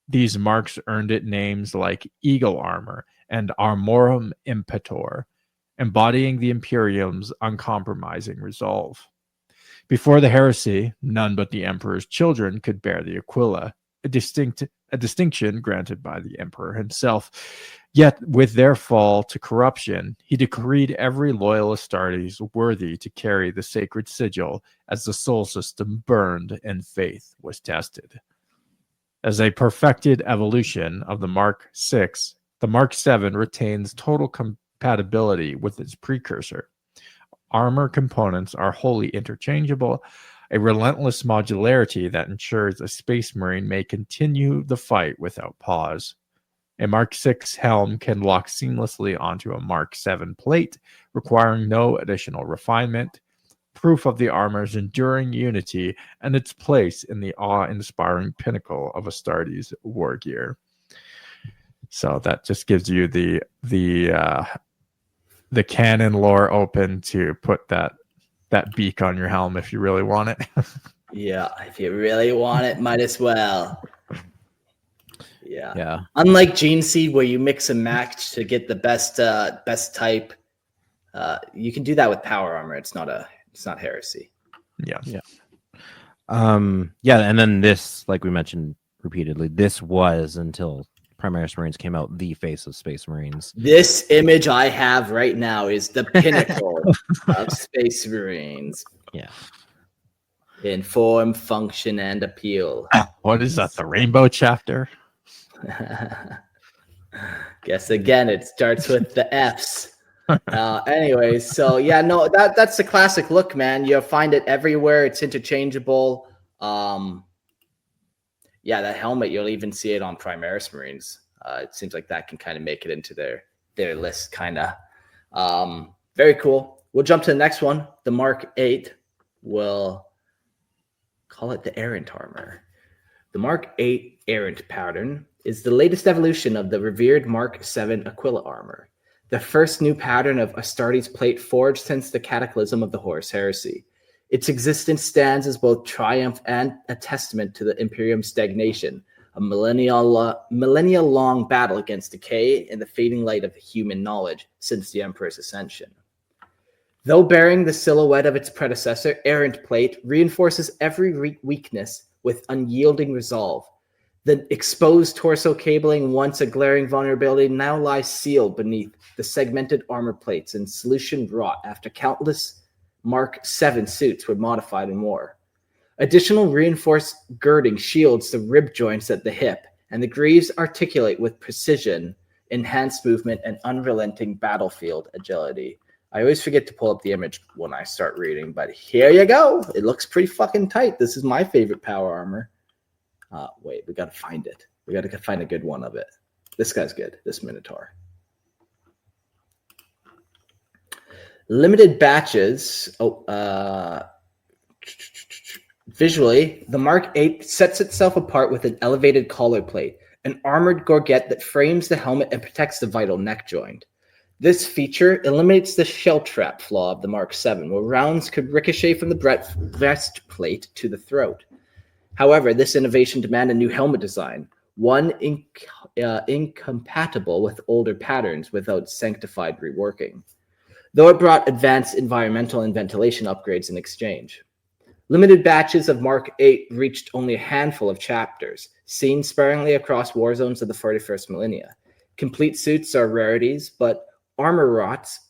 These marks earned it names like Eagle Armor and Armorum Impetor, embodying the Imperium's uncompromising resolve. Before the heresy, none but the emperor's children could bear the Aquila, a distinction granted by the emperor himself. Yet, with their fall to corruption, he decreed every loyal Astartes worthy to carry the sacred sigil as the soul system burned and faith was tested. As a perfected evolution of the Mark VI, the Mark VII retains total compatibility with its precursor. Armor components are wholly interchangeable, a relentless modularity that ensures a Space Marine may continue the fight without pause. A Mark VI helm can lock seamlessly onto a Mark VII plate, requiring no additional refinement, proof of the armor's enduring unity and its place in the awe-inspiring pinnacle of Astartes wargear. So that just gives you the canon lore open to put that beak on your helm if you really want it. Yeah, if you really want it, might as well. Yeah. Unlike Gene Seed, where you mix and match to get the best type, you can do that with power armor. It's not heresy. Yeah. And then this, like we mentioned repeatedly, this was until Primaris Marines came out, the face of Space Marines. This image I have right now is the pinnacle of Space Marines. Yeah. In form, function, and appeal. What is that? The Rainbow chapter? Guess again, it starts with the F's. Anyways, so yeah, no, that's the classic look, man. You'll find it everywhere. It's interchangeable. Yeah, that helmet, you'll even see it on Primaris Marines. It seems like that can kind of make it into their list, kind of. Very cool. We'll jump to the next one. The Mark VIII. We'll call it the Errant armor. The Mark VIII Errant pattern is the latest evolution of the revered Mark VII Aquila armor, the first new pattern of Astartes plate forged since the cataclysm of the Horus Heresy. Its existence stands as both triumph and a testament to the Imperium's stagnation, a millennia-long battle against decay and the fading light of human knowledge since the Emperor's ascension. Though bearing the silhouette of its predecessor, Errant plate reinforces every weakness with unyielding resolve. The exposed torso cabling, once a glaring vulnerability, now lies sealed beneath the segmented armor plates in solution wrought after countless Mark VII suits were modified in war. Additional reinforced girding shields the rib joints at the hip, and the greaves articulate with precision, enhanced movement, and unrelenting battlefield agility. I always forget to pull up the image when I start reading, but here you go. It looks pretty fucking tight. This is my favorite power armor. Wait, we got to find it. We got to find a good one of it. This guy's good, this Minotaur. Limited batches. Visually, the Mark VIII sets itself apart with an elevated collar plate, an armored gorget that frames the helmet and protects the vital neck joint. This feature eliminates the shell trap flaw of the Mark VII, where rounds could ricochet from the breastplate to the throat. However, this innovation demanded a new helmet design, one incompatible with older patterns without sanctified reworking, though it brought advanced environmental and ventilation upgrades in exchange. Limited batches of Mark VIII reached only a handful of chapters, seen sparingly across war zones of the 41st millennia. Complete suits are rarities, but armor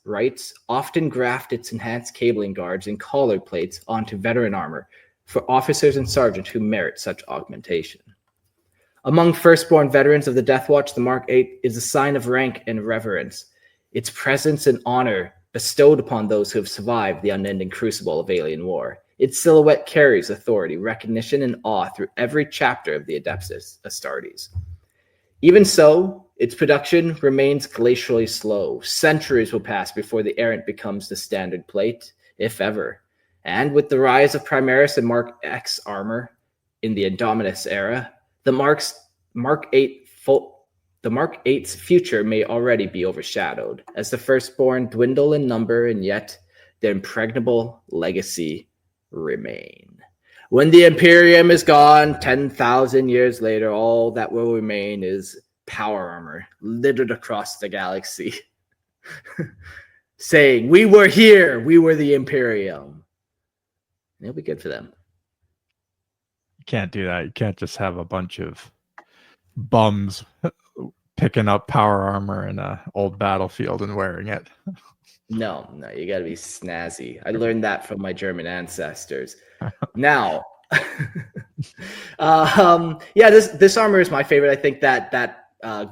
rights often graft its enhanced cabling guards and collar plates onto veteran armor for officers and sergeants who merit such augmentation. Among firstborn veterans of the Death Watch, the Mark VIII is a sign of rank and reverence, its presence and honor bestowed upon those who have survived the unending crucible of alien war. Its silhouette carries authority, recognition, and awe through every chapter of the Adeptus Astartes. Even so, its production remains glacially slow. Centuries will pass before the Errant becomes the standard plate, if ever. And with the rise of Primaris and Mark X armor in the Indominus era, the Mark VIII The Mark VIII's future may already be overshadowed as the firstborn dwindle in number, and yet their impregnable legacy remain. When the Imperium is gone, 10,000 years later, all that will remain is power armor littered across the galaxy, saying, "We were here, we were the Imperium." And it'll be good for them. You can't do that. You can't just have a bunch of bums picking up power armor in an old battlefield and wearing it. No, you got to be snazzy. I learned that from my German ancestors. Now, this armor is my favorite. I think that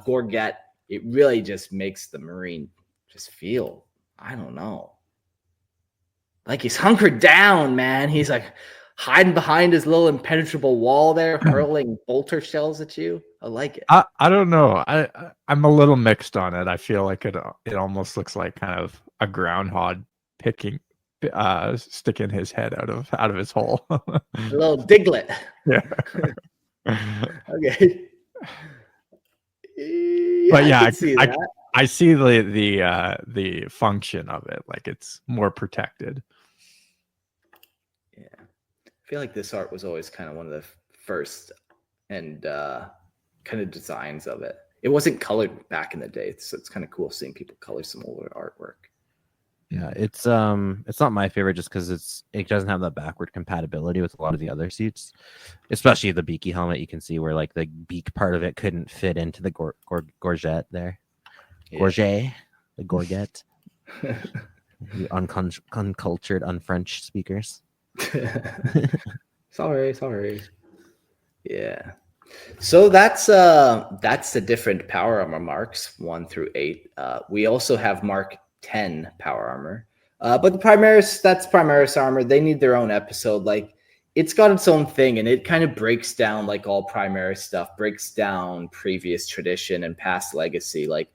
gorget, it really just makes the Marine just feel, I don't know, like he's hunkered down, man. He's like hiding behind his little impenetrable wall there, hurling bolter shells at you. I like it. I don't know. I'm a little mixed on it. I feel like it almost looks like kind of a groundhog sticking his head out of his hole. A little diglet. Yeah. Okay. But yeah, I I see the function of it. Like it's more protected. Yeah. I feel like this art was always kind of one of the first and kind of designs of it. It wasn't colored back in the day, so it's kind of cool seeing people color some older artwork. Yeah, it's not my favorite just because it doesn't have that backward compatibility with a lot of the other suits, especially the beaky helmet. You can see where like the beak part of it couldn't fit into the gorget there. Yeah. Gorget, the gorget. You uncultured, unfrench speakers. Sorry. Yeah. So that's the different power armor marks 1 through 8. We also have Mark X power armor, but the Primaris armor. They need their own episode. Like it's got its own thing, and it kind of breaks down like all Primaris stuff, breaks down previous tradition and past legacy. Like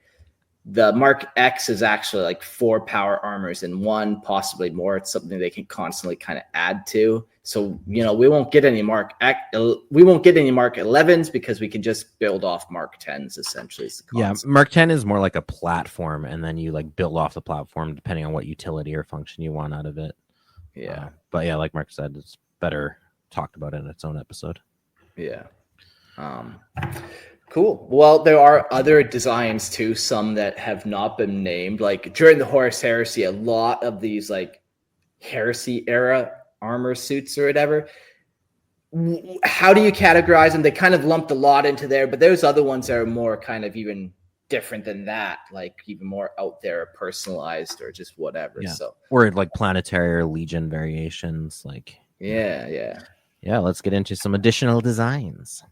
the Mark X is actually like 4 power armors in one, possibly more. It's something they can constantly kind of add to. So, we won't get any Mark 11s because we can just build off Mark 10s essentially. Yeah, Mark 10 is more like a platform, and then you like build off the platform depending on what utility or function you want out of it. Yeah. But yeah, like Mark said, it's better talked about in its own episode. Yeah. Cool. Well, there are other designs too, some that have not been named. Like during the Horus Heresy, a lot of these like Heresy era armor suits or whatever. How do you categorize them? They kind of lumped a lot into there, but there's other ones that are more kind of even different than that, like even more out there, personalized or just whatever. Yeah. So or like planetary or legion variations. Like yeah. Let's get into some additional designs.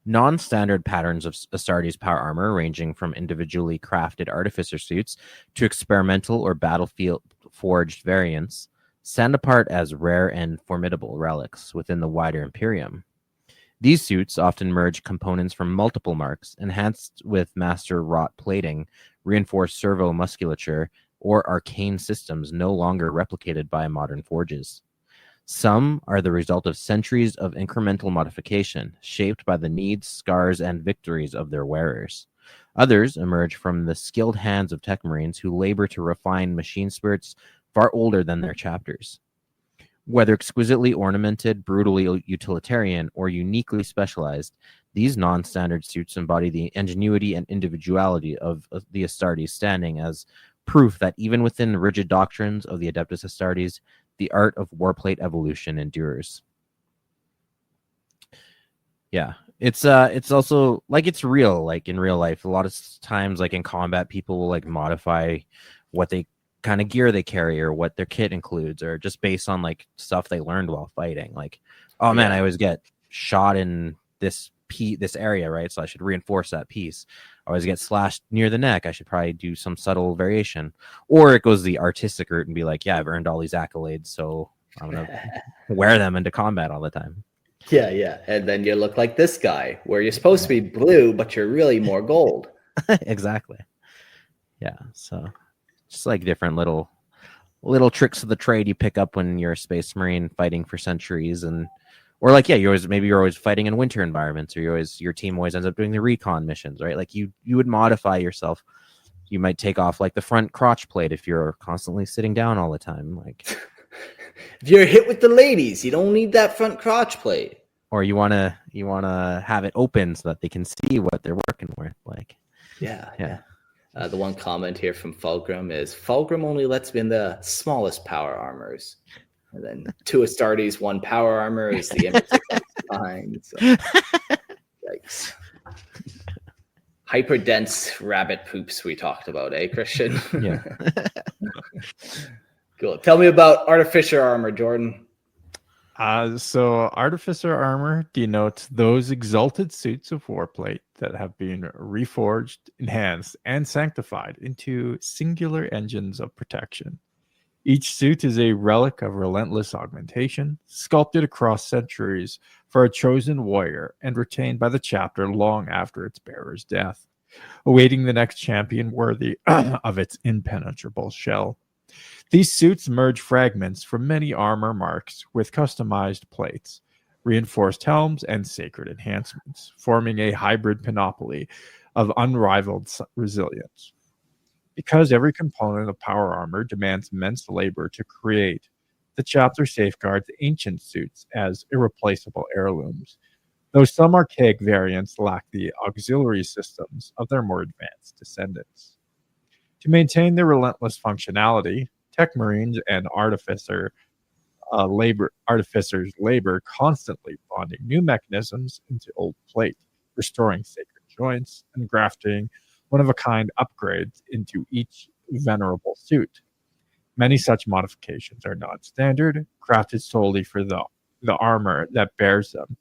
Non-standard patterns of Astartes power armor, ranging from individually crafted artificer suits to experimental or battlefield forged variants, stand apart as rare and formidable relics within the wider Imperium. These suits often merge components from multiple marks, enhanced with master wrought plating, reinforced servo musculature, or arcane systems no longer replicated by modern forges. Some are the result of centuries of incremental modification, shaped by the needs, scars, and victories of their wearers. Others emerge from the skilled hands of tech marines who labor to refine machine spirits far older than their chapters. Whether exquisitely ornamented, brutally utilitarian, or uniquely specialized, these non-standard suits embody the ingenuity and individuality of the Astartes, standing as proof that even within rigid doctrines of the Adeptus Astartes, the art of warplate evolution endures. Yeah, it's also like it's real, like in real life. A lot of times, like in combat, people will like modify what they kind of gear they carry or what their kit includes, or just based on like stuff they learned while fighting. Like, oh man, I always get shot in this area, right? So I should reinforce that piece. I always get slashed near the neck. I should probably do some subtle variation. Or it goes the artistic route and be like, yeah, I've earned all these accolades, so I'm gonna wear them into combat all the time. Yeah. And then you look like this guy, where you're supposed to be blue, but you're really more gold. Exactly. Yeah. So just like different little tricks of the trade you pick up when you're a space marine fighting for centuries and Or like, yeah, you're always fighting in winter environments, or your team always ends up doing the recon missions, right? Like you would modify yourself. You might take off like the front crotch plate if you're constantly sitting down all the time. Like if you're hit with the ladies, you don't need that front crotch plate. Or you wanna have it open so that they can see what they're working with. Like yeah. The one comment here from Fulgrim is Fulgrim only lets me in the smallest power armors. And then II Astartes, 1 power armor is the image of spine. So. Yikes. Hyper dense rabbit poops we talked about, eh, Christian? Yeah. Cool. Tell me about Artificer armor, Jordan. So Artificer armor denotes those exalted suits of warplate that have been reforged, enhanced, and sanctified into singular engines of protection. Each suit is a relic of relentless augmentation, sculpted across centuries for a chosen warrior and retained by the chapter long after its bearer's death, awaiting the next champion worthy of its impenetrable shell. These suits merge fragments from many armor marks with customized plates, reinforced helms, and sacred enhancements, forming a hybrid panoply of unrivaled resilience. Because every component of power armor demands immense labor to create, the chapter safeguards ancient suits as irreplaceable heirlooms, though some archaic variants lack the auxiliary systems of their more advanced descendants. To maintain their relentless functionality, Tech Marines and artificers labor constantly bonding new mechanisms into old plate, restoring sacred joints, and grafting one-of-a-kind upgrades into each venerable suit. Many such modifications are non-standard, crafted solely for the armor that bears them,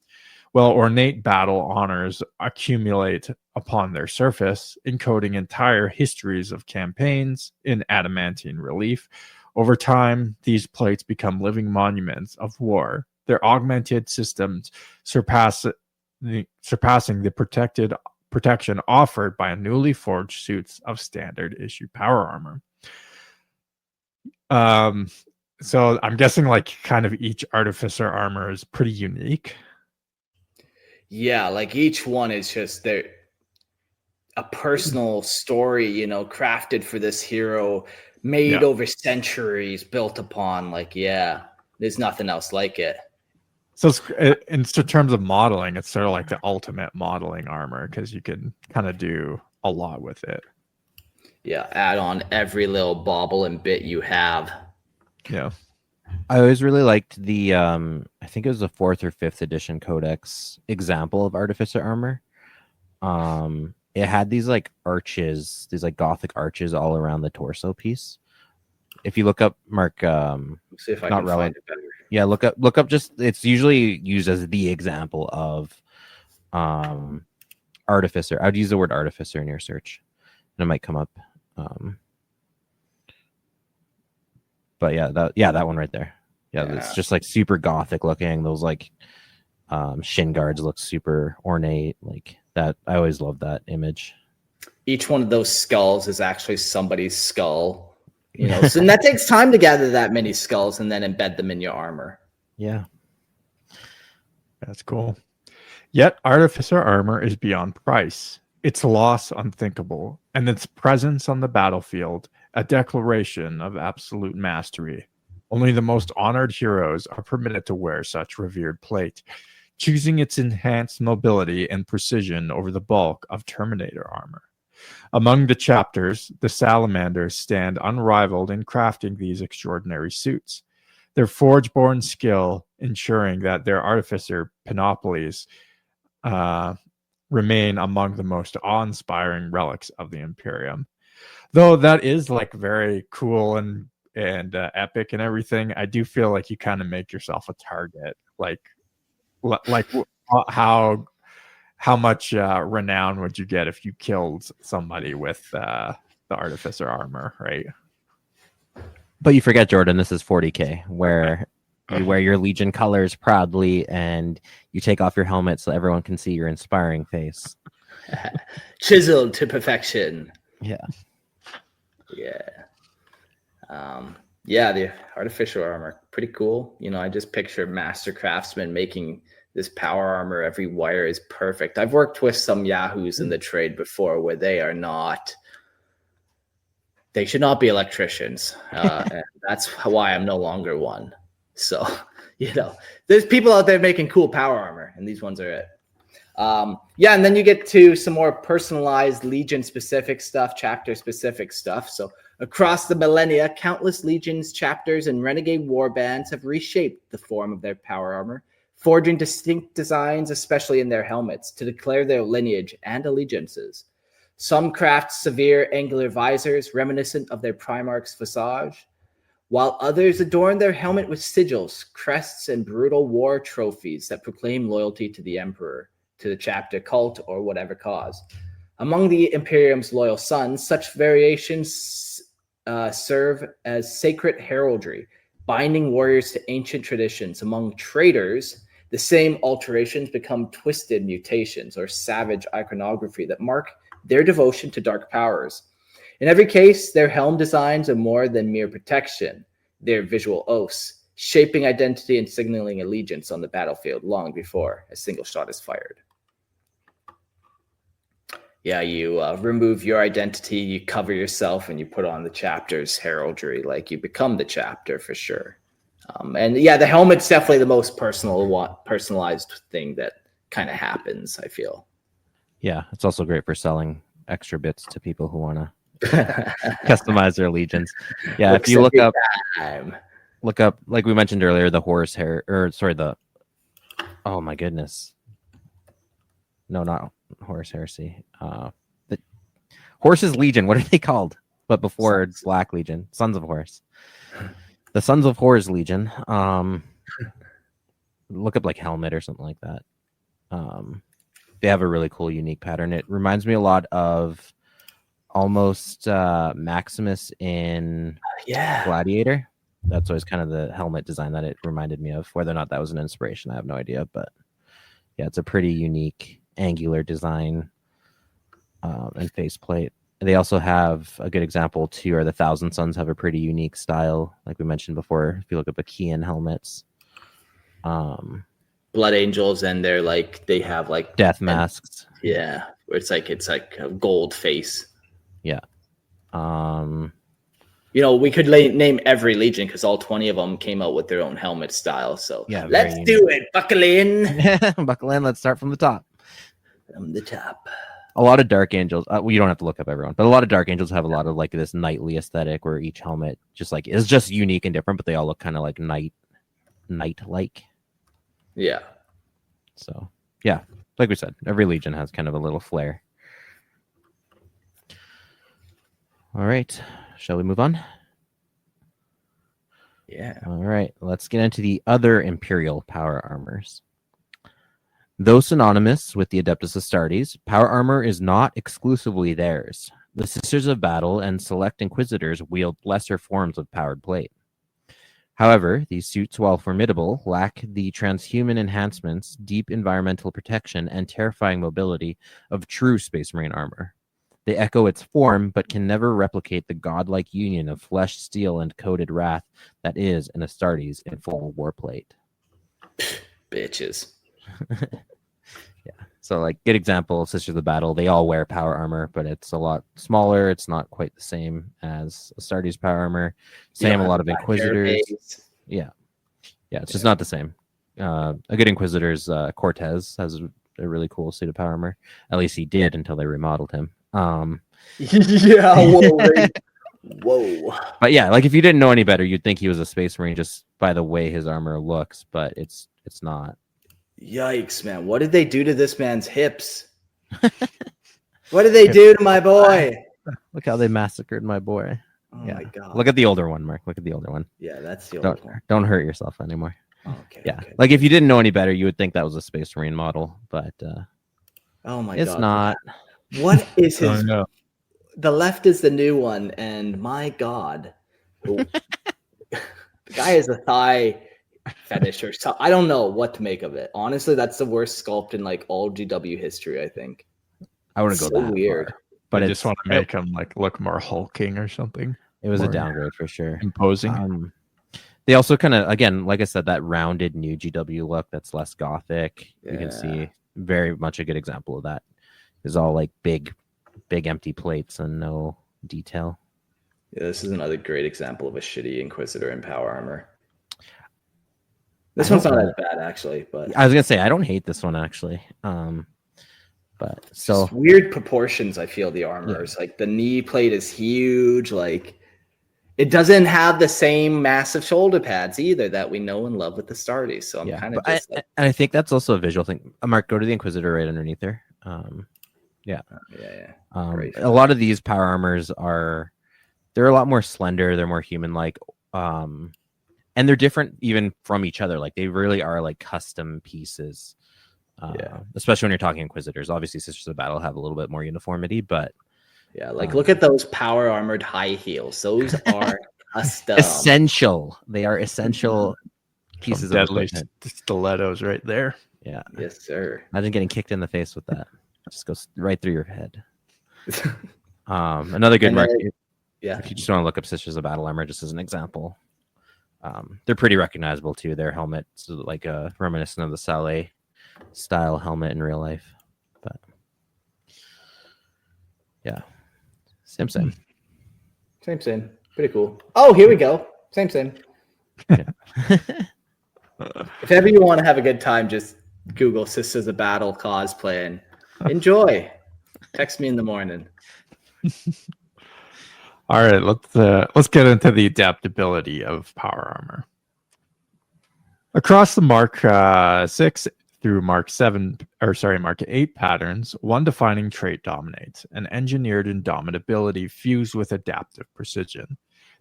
while ornate battle honors accumulate upon their surface, encoding entire histories of campaigns in adamantine relief. Over time, these plates become living monuments of war, their augmented systems surpassing the protection offered by a newly forged suits of standard issue power armor. So I'm guessing like kind of each artificer armor is pretty unique. Yeah, like each one is just a personal story, crafted for this hero, made over centuries, built upon. Like, yeah, there's nothing else like it. So in terms of modeling, it's sort of like the ultimate modeling armor because you can kind of do a lot with it. Yeah, add on every little bauble and bit you have. Yeah. I always really liked the I think it was the 4th or 5th edition Codex example of Artificer armor. It had these like arches, these like Gothic arches all around the torso piece. If you look up Mark, let's see if I can find it better. Yeah, look up. Just it's usually used as the example of Artificer. I'd use the word Artificer in your search, and it might come up. But that one right there. Yeah, it's just like super Gothic looking. Those like shin guards look super ornate. Like that. I always love that image. Each one of those skulls is actually somebody's skull. So that takes time to gather that many skulls and then embed them in your armor. Yeah. That's cool. Yet Artificer armor is beyond price. Its loss unthinkable, and its presence on the battlefield a declaration of absolute mastery. Only the most honored heroes are permitted to wear such revered plate, choosing its enhanced mobility and precision over the bulk of Terminator armor. Among the chapters, the Salamanders stand unrivaled in crafting these extraordinary suits, their forge-born skill ensuring that their artificer panoplies remain among the most awe-inspiring relics of the Imperium. Though that is like very cool and epic and everything, I do feel like you kind of make yourself a target. Like how much renown would you get if you killed somebody with the Artificer armor, right? But you forget, Jordan, this is 40K, where you wear your Legion colors proudly and you take off your helmet so everyone can see your inspiring face. Chiseled to perfection. Yeah. Yeah. The Artificer armor. pretty cool. You know, I just picture master craftsmen making this power armor. Every wire is perfect. I've worked with some yahoos in the trade before where they should not be electricians. And that's why I'm no longer one. So, you know, there's people out there making cool power armor, and these ones are it. Yeah, and then you get to some more personalized Legion-specific stuff, chapter-specific stuff. So across the millennia, countless Legions, chapters, and renegade warbands have reshaped the form of their power armor, forging distinct designs, especially in their helmets, to declare their lineage and allegiances. Some craft severe angular visors reminiscent of their Primarch's visage, while others adorn their helmet with sigils, crests, and brutal war trophies that proclaim loyalty to the Emperor, to the chapter cult, or whatever cause. Among the Imperium's loyal sons, such variations serve as sacred heraldry, binding warriors to ancient traditions. Among traitors, the same alterations become twisted mutations or savage iconography that mark their devotion to dark powers. In every case, their helm designs are more than mere protection. They're visual oaths, shaping identity and signaling allegiance on the battlefield long before a single shot is fired. Yeah, you remove your identity, you cover yourself, and you put on the chapter's heraldry. Like, you become the chapter for sure. And yeah, the helmet's definitely the most personalized thing that kind of happens, I feel. Yeah, it's also great for selling extra bits to people who want to customize their legions. Yeah, if you look up, like we mentioned earlier, the horse hair, or sorry, oh my goodness. No, not Horus Heresy. The Horus's Legion. What are they called? But before it's Black Legion, Sons of Horus. The Sons of Horus Legion. Look up like helmet or something like that. They have a really cool, unique pattern. It reminds me a lot of almost Maximus in Gladiator. That's always kind of the helmet design that it reminded me of. Whether or not that was an inspiration, I have no idea. But yeah, it's a pretty unique angular design and faceplate. They also have a good example too, or the Thousand Sons have a pretty unique style, like we mentioned before. If you look up Achaean helmets, Blood Angels, and they have like death masks. Yeah, where it's like a gold face. Yeah. You know, we could name every legion because all 20 of them came out with their own helmet style. So yeah, let's do it. Buckle in. Buckle in. Let's start from the top. From the top. A lot of Dark Angels. Well, you don't have to look up everyone, but a lot of Dark Angels have a lot of like this knightly aesthetic, where each helmet just like is just unique and different, but they all look kind of like knight-like. Yeah. So yeah, like we said, every legion has kind of a little flair. All right, shall we move on? Yeah. All right, let's get into the other Imperial power armors. Though synonymous with the Adeptus Astartes, power armor is not exclusively theirs. The Sisters of Battle and select Inquisitors wield lesser forms of powered plate. However, these suits, while formidable, lack the transhuman enhancements, deep environmental protection, and terrifying mobility of true Space Marine armor. They echo its form, but can never replicate the godlike union of flesh, steel, and coated wrath that is an Astartes in full warplate. Bitches. Yeah. So, like, good example, Sisters of the Battle, they all wear power armor, but it's a lot smaller. It's not quite the same as Astartes power armor. Same, a lot of Inquisitors. Yeah. Yeah, it's just not the same. A good Inquisitor's Cortez has a really cool suit of power armor. At least he did until they remodeled him. Yeah, whoa. But yeah, like if you didn't know any better, you'd think he was a Space Marine just by the way his armor looks, but it's not. Yikes, man. What did they do to this man's hips? What did they do to my boy? Look how they massacred my boy. Oh my god. Look at the older one, Mark. Look at the older one. Yeah, that's the older one. Don't hurt yourself anymore. Okay. Yeah. Okay. Like if you didn't know any better, you would think that was a Space Marine model, but oh my god. It's not. What is his no. The left is the new one, and my god. The guy has a thigh fetish or something. I don't know what to make of it. Honestly, that's the worst sculpt in like all GW history, I think. I wouldn't go that weird. far, but I I just want to make him like look more hulking or something. It was a more downgrade for sure. Imposing. They also kind of, again, like I said, that rounded new GW look that's less gothic. You can see very much a good example of that. Is all like big empty plates and no detail. Yeah, this is another great example of a shitty Inquisitor in power armor. This one's not as bad, actually. But I was gonna say I don't hate this one actually. But so just weird proportions. I feel the armor is like the knee plate is huge. Like it doesn't have the same massive shoulder pads either that we know and love with the Astartes. So I'm kind of just and I think that's also a visual thing. Mark, go to the Inquisitor right underneath there. A lot of these power armors they're a lot more slender. They're more human-like. And they're different even from each other. Like they really are like custom pieces. Especially when you're talking Inquisitors. Obviously, Sisters of Battle have a little bit more uniformity, but look at those power armored high heels. Those are custom. Essential. They are essential pieces of deadly equipment. Stilettos right there. Yeah. Yes, sir. Imagine getting kicked in the face with that. Just goes right through your head. Another good mark. If you just want to look up Sisters of Battle armor, just as an example. They're pretty recognizable too. Their helmet's like a reminiscent of the Saleh style helmet in real life. But yeah, same. Pretty cool. Oh, here we go. Same. Yeah. If ever you want to have a good time, just Google Sisters of Battle cosplay and enjoy. Text me in the morning. All right, let's get into the adaptability of power armor. Across the Mark VI through Mark VIII patterns, one defining trait dominates: an engineered indomitability fused with adaptive precision.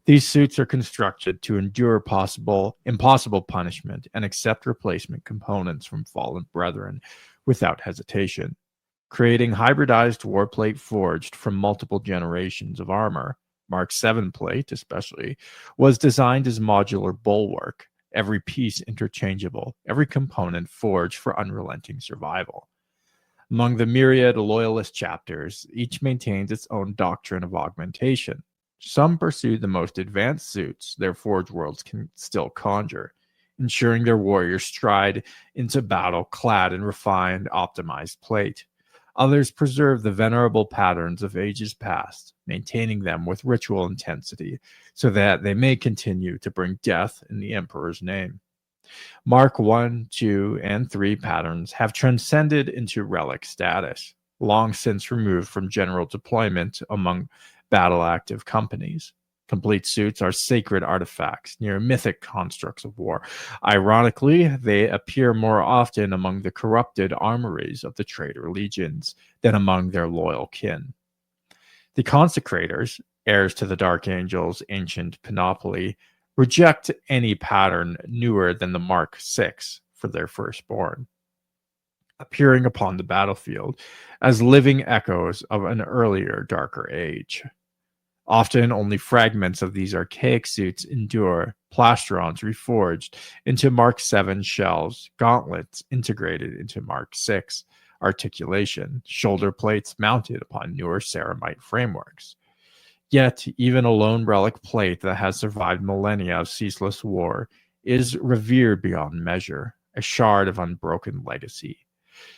These suits are constructed to endure impossible punishment and accept replacement components from fallen brethren without hesitation, creating hybridized warplate forged from multiple generations of armor. Mark VII plate, especially, was designed as modular bulwark, every piece interchangeable, every component forged for unrelenting survival. Among the myriad loyalist chapters, each maintains its own doctrine of augmentation. Some pursue the most advanced suits their forge worlds can still conjure, ensuring their warriors stride into battle clad in refined, optimized plate. Others preserve the venerable patterns of ages past, maintaining them with ritual intensity so that they may continue to bring death in the Emperor's name. Mark I, II, and III patterns have transcended into relic status, long since removed from general deployment among battle-active companies. Complete suits are sacred artifacts, near mythic constructs of war. Ironically, they appear more often among the corrupted armories of the traitor legions than among their loyal kin. The consecrators, heirs to the Dark Angel's ancient panoply, reject any pattern newer than the Mark VI for their firstborn, appearing upon the battlefield as living echoes of an earlier, darker age. Often only fragments of these archaic suits endure, plastrons reforged into Mark VII shells, gauntlets integrated into Mark VI articulation, shoulder plates mounted upon newer ceramite frameworks. Yet, even a lone relic plate that has survived millennia of ceaseless war is revered beyond measure, a shard of unbroken legacy.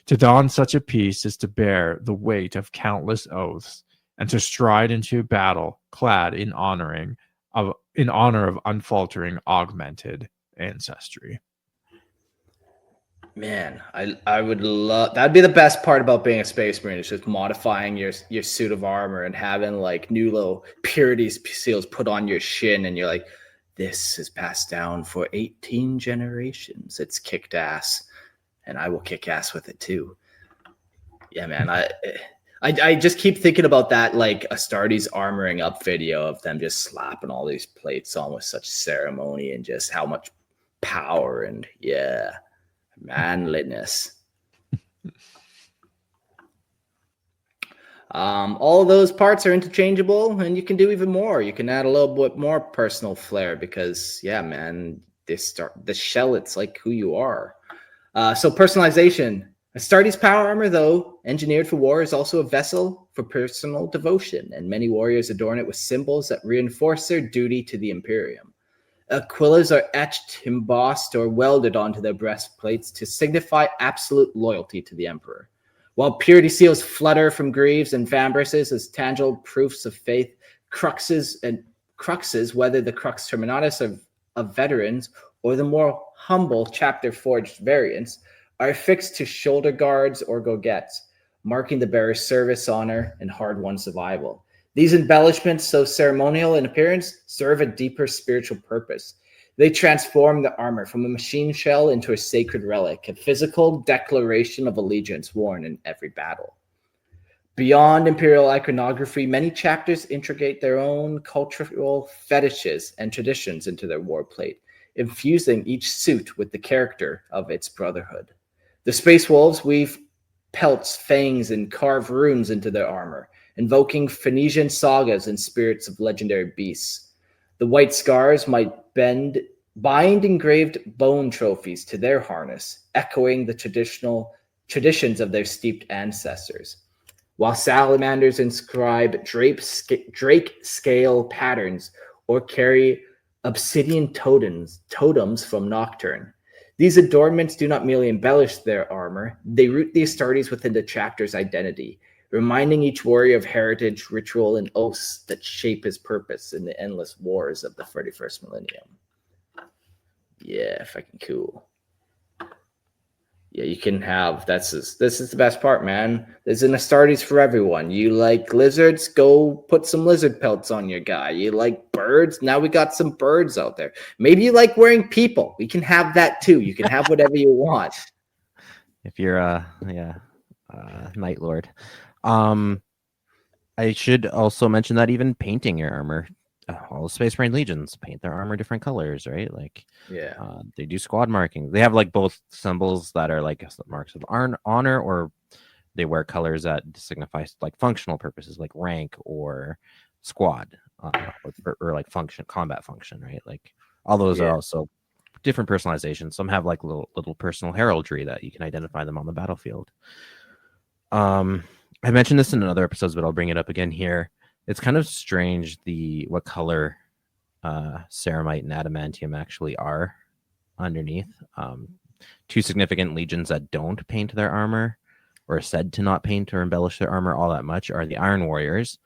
To don such a piece is to bear the weight of countless oaths, and to stride into battle clad in honor of unfaltering augmented ancestry. Man, I would love that'd be the best part about being a Space Marine, is just modifying your suit of armor and having like new little purity seals put on your shin, and you're like, this is passed down for 18 generations. It's kicked ass, and I will kick ass with it too. Yeah, man, I just keep thinking about that, like Astartes armoring up video of them just slapping all these plates on with such ceremony and just how much power and manliness. All of those parts are interchangeable, and you can do even more. You can add a little bit more personal flair because, the shell, it's like who you are. So personalization. Astartes power armor, though engineered for war, is also a vessel for personal devotion, and many warriors adorn it with symbols that reinforce their duty to the Imperium. Aquilas are etched, embossed, or welded onto their breastplates to signify absolute loyalty to the emperor. While purity seals flutter from greaves and vambraces as tangible proofs of faith, cruxes, whether the crux terminatus of veterans or the more humble chapter-forged variants, are affixed to shoulder guards or goguettes, marking the bearer's service, honor, and hard-won survival. These embellishments, so ceremonial in appearance, serve a deeper spiritual purpose. They transform the armor from a machine shell into a sacred relic, a physical declaration of allegiance worn in every battle. Beyond imperial iconography, many chapters integrate their own cultural fetishes and traditions into their warplate, infusing each suit with the character of its brotherhood. The Space Wolves weave pelts, fangs, and carve runes into their armor, invoking Phoenician sagas and spirits of legendary beasts. The White Scars might bind engraved bone trophies to their harness, echoing the traditions of their steeped ancestors, while salamanders inscribe drake scale patterns or carry obsidian totems from Nocturne. These adornments do not merely embellish their armor, they root the Astartes within the chapter's identity, reminding each warrior of heritage, ritual, and oaths that shape his purpose in the endless wars of the 31st millennium. Yeah, fucking cool. Yeah, you can have, this is the best part, man. There's an Astartes for everyone. You like lizards? Go put some lizard pelts on your guy. You like birds? Now we got some birds out there. Maybe you like wearing people. We can have that too. You can have whatever you want. If you're Night Lord. I should also mention that even painting your armor, all the Space Marine Legions paint their armor different colors, right? Like, yeah, they do squad marking. They have like both symbols that are like marks of honor, or they wear colors that signify like functional purposes, like rank or squad, or like combat function, right? Like all those are also different personalizations. Some have like little personal heraldry that you can identify them on the battlefield. I mentioned this in other episodes, but I'll bring it up again here. It's kind of strange what color ceramite and adamantium actually are underneath. Two significant legions that don't paint their armor, or are said to not paint or embellish their armor all that much, are the Iron Warriors,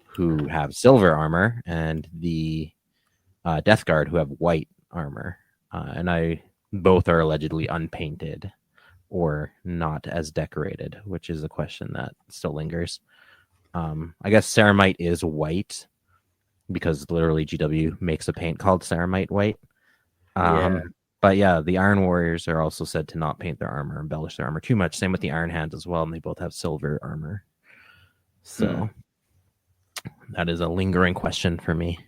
who have silver armor, and the Death Guard, who have white armor. And both are allegedly unpainted or not as decorated, which is a question that still lingers. I guess ceramite is white because literally GW makes a paint called ceramite white. But yeah, the Iron Warriors are also said to not paint their armor, embellish their armor too much. Same with the Iron Hands as well, and they both have silver armor. So that is a lingering question for me.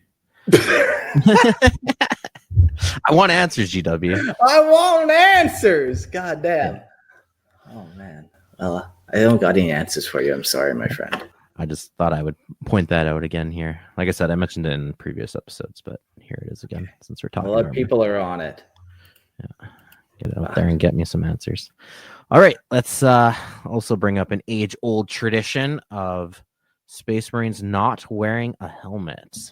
I want answers, GW. I want answers. God damn. Oh man. Well, I don't got any answers for you. I'm sorry, my friend. I just thought I would point that out again here. Like I said, I mentioned it in previous episodes, but here it is again, since we're talking. A lot of people are on it. Yeah. Get out there and get me some answers. All right, let's also bring up an age-old tradition of Space Marines not wearing a helmet.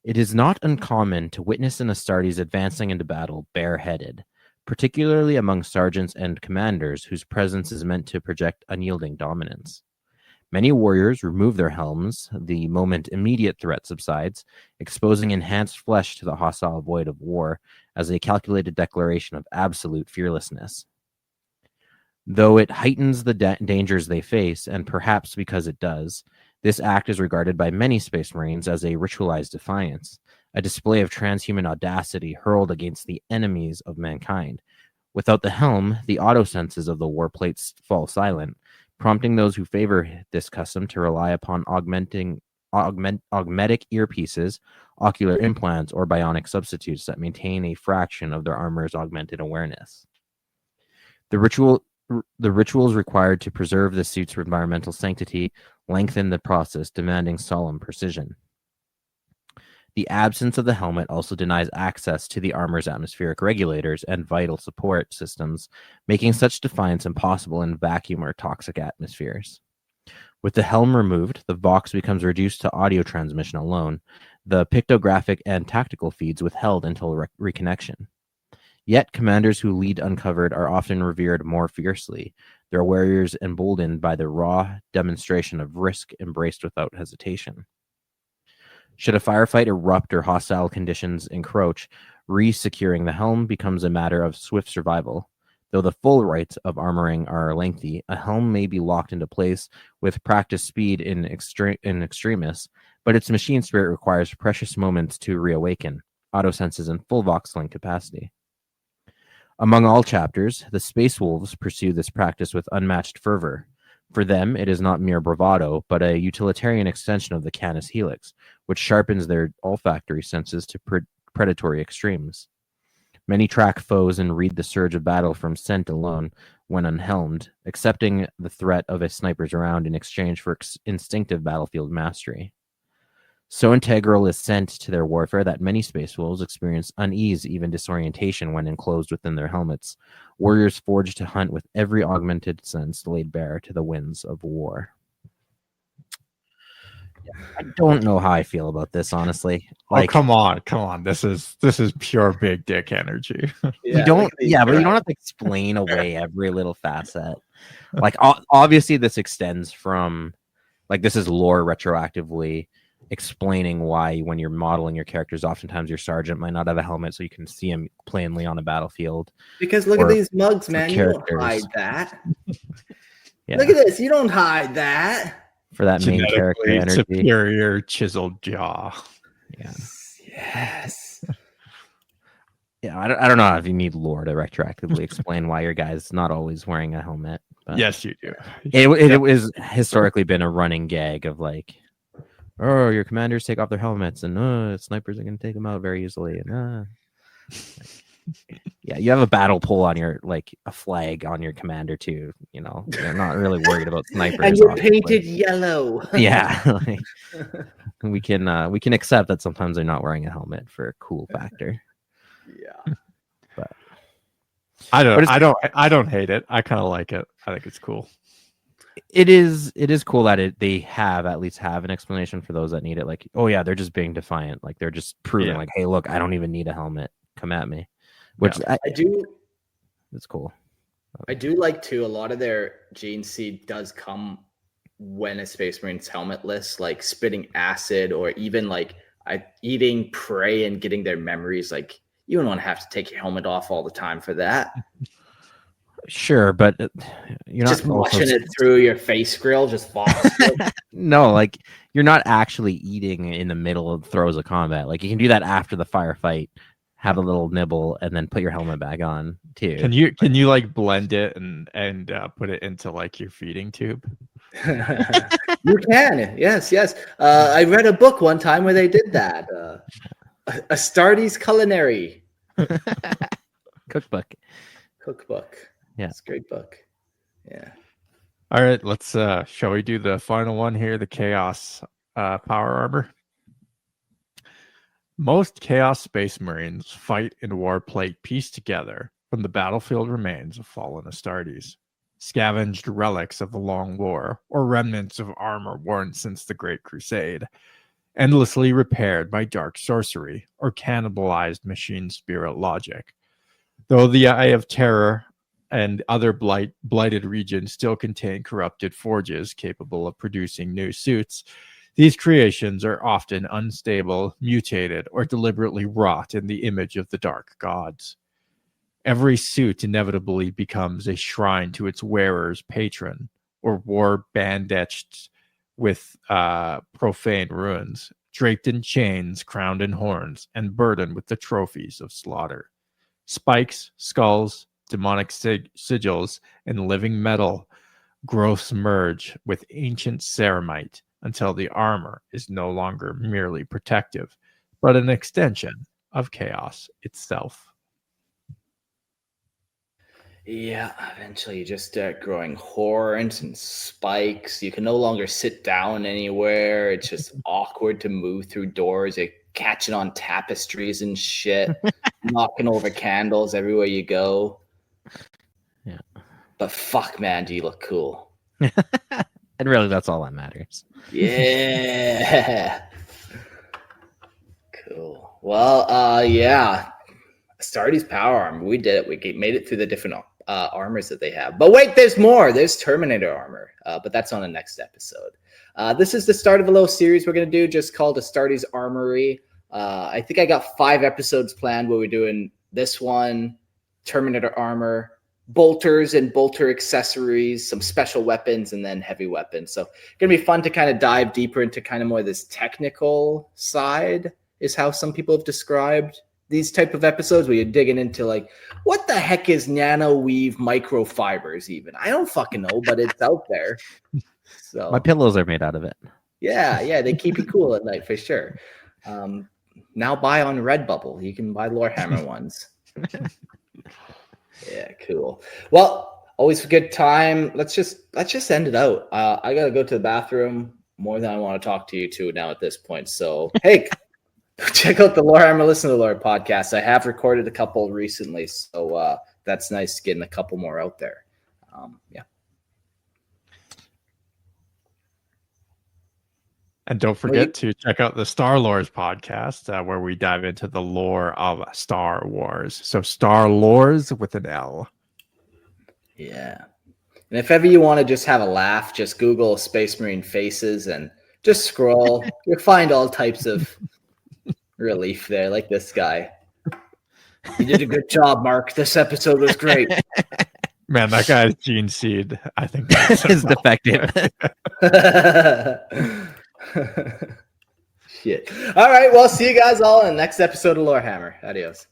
It is not uncommon to witness an Astartes advancing into battle bareheaded, particularly among sergeants and commanders whose presence is meant to project unyielding dominance. Many warriors remove their helms the moment immediate threat subsides, exposing enhanced flesh to the hostile void of war as a calculated declaration of absolute fearlessness. Though it heightens the dangers they face, and perhaps because it does, this act is regarded by many Space Marines as a ritualized defiance, a display of transhuman audacity hurled against the enemies of mankind. Without the helm, the auto-senses of the warplates fall silent, prompting those who favor this custom to rely upon augmetic earpieces, ocular implants, or bionic substitutes that maintain a fraction of their armor's augmented awareness. The rituals required to preserve the suit's environmental sanctity lengthen the process, demanding solemn precision. The absence of the helmet also denies access to the armor's atmospheric regulators and vital support systems, making such defiance impossible in vacuum or toxic atmospheres. With the helm removed, the Vox becomes reduced to audio transmission alone, the pictographic and tactical feeds withheld until reconnection. Yet commanders who lead uncovered are often revered more fiercely, their warriors emboldened by the raw demonstration of risk embraced without hesitation. Should a firefight erupt or hostile conditions encroach, re-securing the helm becomes a matter of swift survival. Though the full rites of armoring are lengthy, a helm may be locked into place with practice speed in extremis, but its machine spirit requires precious moments to reawaken, autosenses in full voxeling capacity. Among all chapters, the Space Wolves pursue this practice with unmatched fervor. For them, it is not mere bravado, but a utilitarian extension of the Canis Helix, which sharpens their olfactory senses to predatory extremes. Many track foes and read the surge of battle from scent alone when unhelmed, accepting the threat of a sniper's round in exchange for instinctive battlefield mastery. So integral is scent to their warfare that many Space Wolves experience unease, even disorientation when enclosed within their helmets. Warriors forged to hunt with every augmented sense laid bare to the winds of war. I don't know how I feel about this, honestly. Like, come on. This is pure big dick energy. But you don't have to explain away every little facet. Like, obviously, this extends from, like, this is lore retroactively explaining why when you're modeling your characters, oftentimes your sergeant might not have a helmet, so you can see him plainly on a battlefield. Because look at these mugs, man. You don't hide that. Yeah. Look at this. You don't hide that. For that main character energy. Superior chiseled jaw. Yeah. Yes. Yeah, I don't know if you need lore to retroactively explain why your guy's not always wearing a helmet. But yes, you do. It was historically been a running gag of like, oh, your commanders take off their helmets, and snipers are going to take them out very easily. And yeah, you have a battle pole on your, like, a flag on your commander too. You know, you're not really worried about snipers. And you're painted yellow. Yeah, like, we can accept that sometimes they're not wearing a helmet for a cool factor. Yeah, but I don't hate it. I kind of like it. I think it's cool. It is cool that they at least have an explanation for those that need it. Like, oh yeah, they're just being defiant. Like, they're just proving like, hey, look, I don't even need a helmet. Come at me. Which I do. It's cool. I do like too. A lot of their gene seed does come when a Space Marine's helmetless, like spitting acid, or even like eating prey and getting their memories. Like, you don't want to have to take your helmet off all the time for that. Sure, but you're just not washing it through your face grill, just No, like, you're not actually eating in the middle of throes of combat. Like, you can do that after the firefight, have a little nibble, and then put your helmet back on too. Can you like blend it and put it into like your feeding tube? You can, yes. I read a book one time where they did that. Astartes Culinary Cookbook. Yeah, it's a great book. Yeah. All right, let's shall we do the final one here, the Chaos Power Armor? Most Chaos Space Marines fight in warplate pieced together from the battlefield remains of fallen Astartes, scavenged relics of the Long War, or remnants of armor worn since the Great Crusade, endlessly repaired by dark sorcery or cannibalized machine spirit logic. Though the Eye of Terror and other blighted regions still contain corrupted forges capable of producing new suits, these creations are often unstable, mutated, or deliberately wrought in the image of the dark gods. Every suit inevitably becomes a shrine to its wearer's patron, or war bandaged with profane ruins, draped in chains, crowned in horns, and burdened with the trophies of slaughter. Spikes, skulls, demonic sigils, and living metal growths merge with ancient ceramite until the armor is no longer merely protective, but an extension of chaos itself. Yeah, eventually you just start growing horns and spikes. You can no longer sit down anywhere. It's just awkward to move through doors. You're catching on tapestries and shit, knocking over candles everywhere you go. Yeah. But fuck, man, do you look cool. And And really, that's all that matters. Yeah. Cool. Well, yeah. Astartes Power Armor. We did it. We made it through the different armors that they have. But wait, there's more. There's Terminator armor. But that's on the next episode. This is the start of a little series we're going to do just called Astartes Armoury. I think I got 5 episodes planned where we're doing this one, Terminator armor, bolters and bolter accessories, some special weapons, and then heavy weapons. So it's going to be fun to kind of dive deeper into kind of more this technical side is how some people have described these type of episodes where you're digging into like, what the heck is nano weave microfibers even? I don't fucking know, but it's out there. So My pillows are made out of it. yeah, they keep you cool at night for sure. Now buy on Redbubble. You can buy Lorehammer ones. Yeah, cool. Well, always a good time. Let's just end it out. I gotta go to the bathroom more than I want to talk to you two now at this point. So hey, check out the Lorehammer Listen to Lore podcast. I have recorded a couple recently, so that's nice getting a couple more out there. Yeah. And don't forget to check out the Star Lores podcast, where we dive into the lore of Star Wars. So Star Lores with an L. Yeah. And if ever you want to just have a laugh, just Google Space Marine faces and just scroll. You'll find all types of relief there, like this guy. You did a good job, Mark. This episode was great. Man, that guy's gene seed, I think, is defective. Shit. All right. Well, see you guys all in the next episode of Lorehammer. Adios.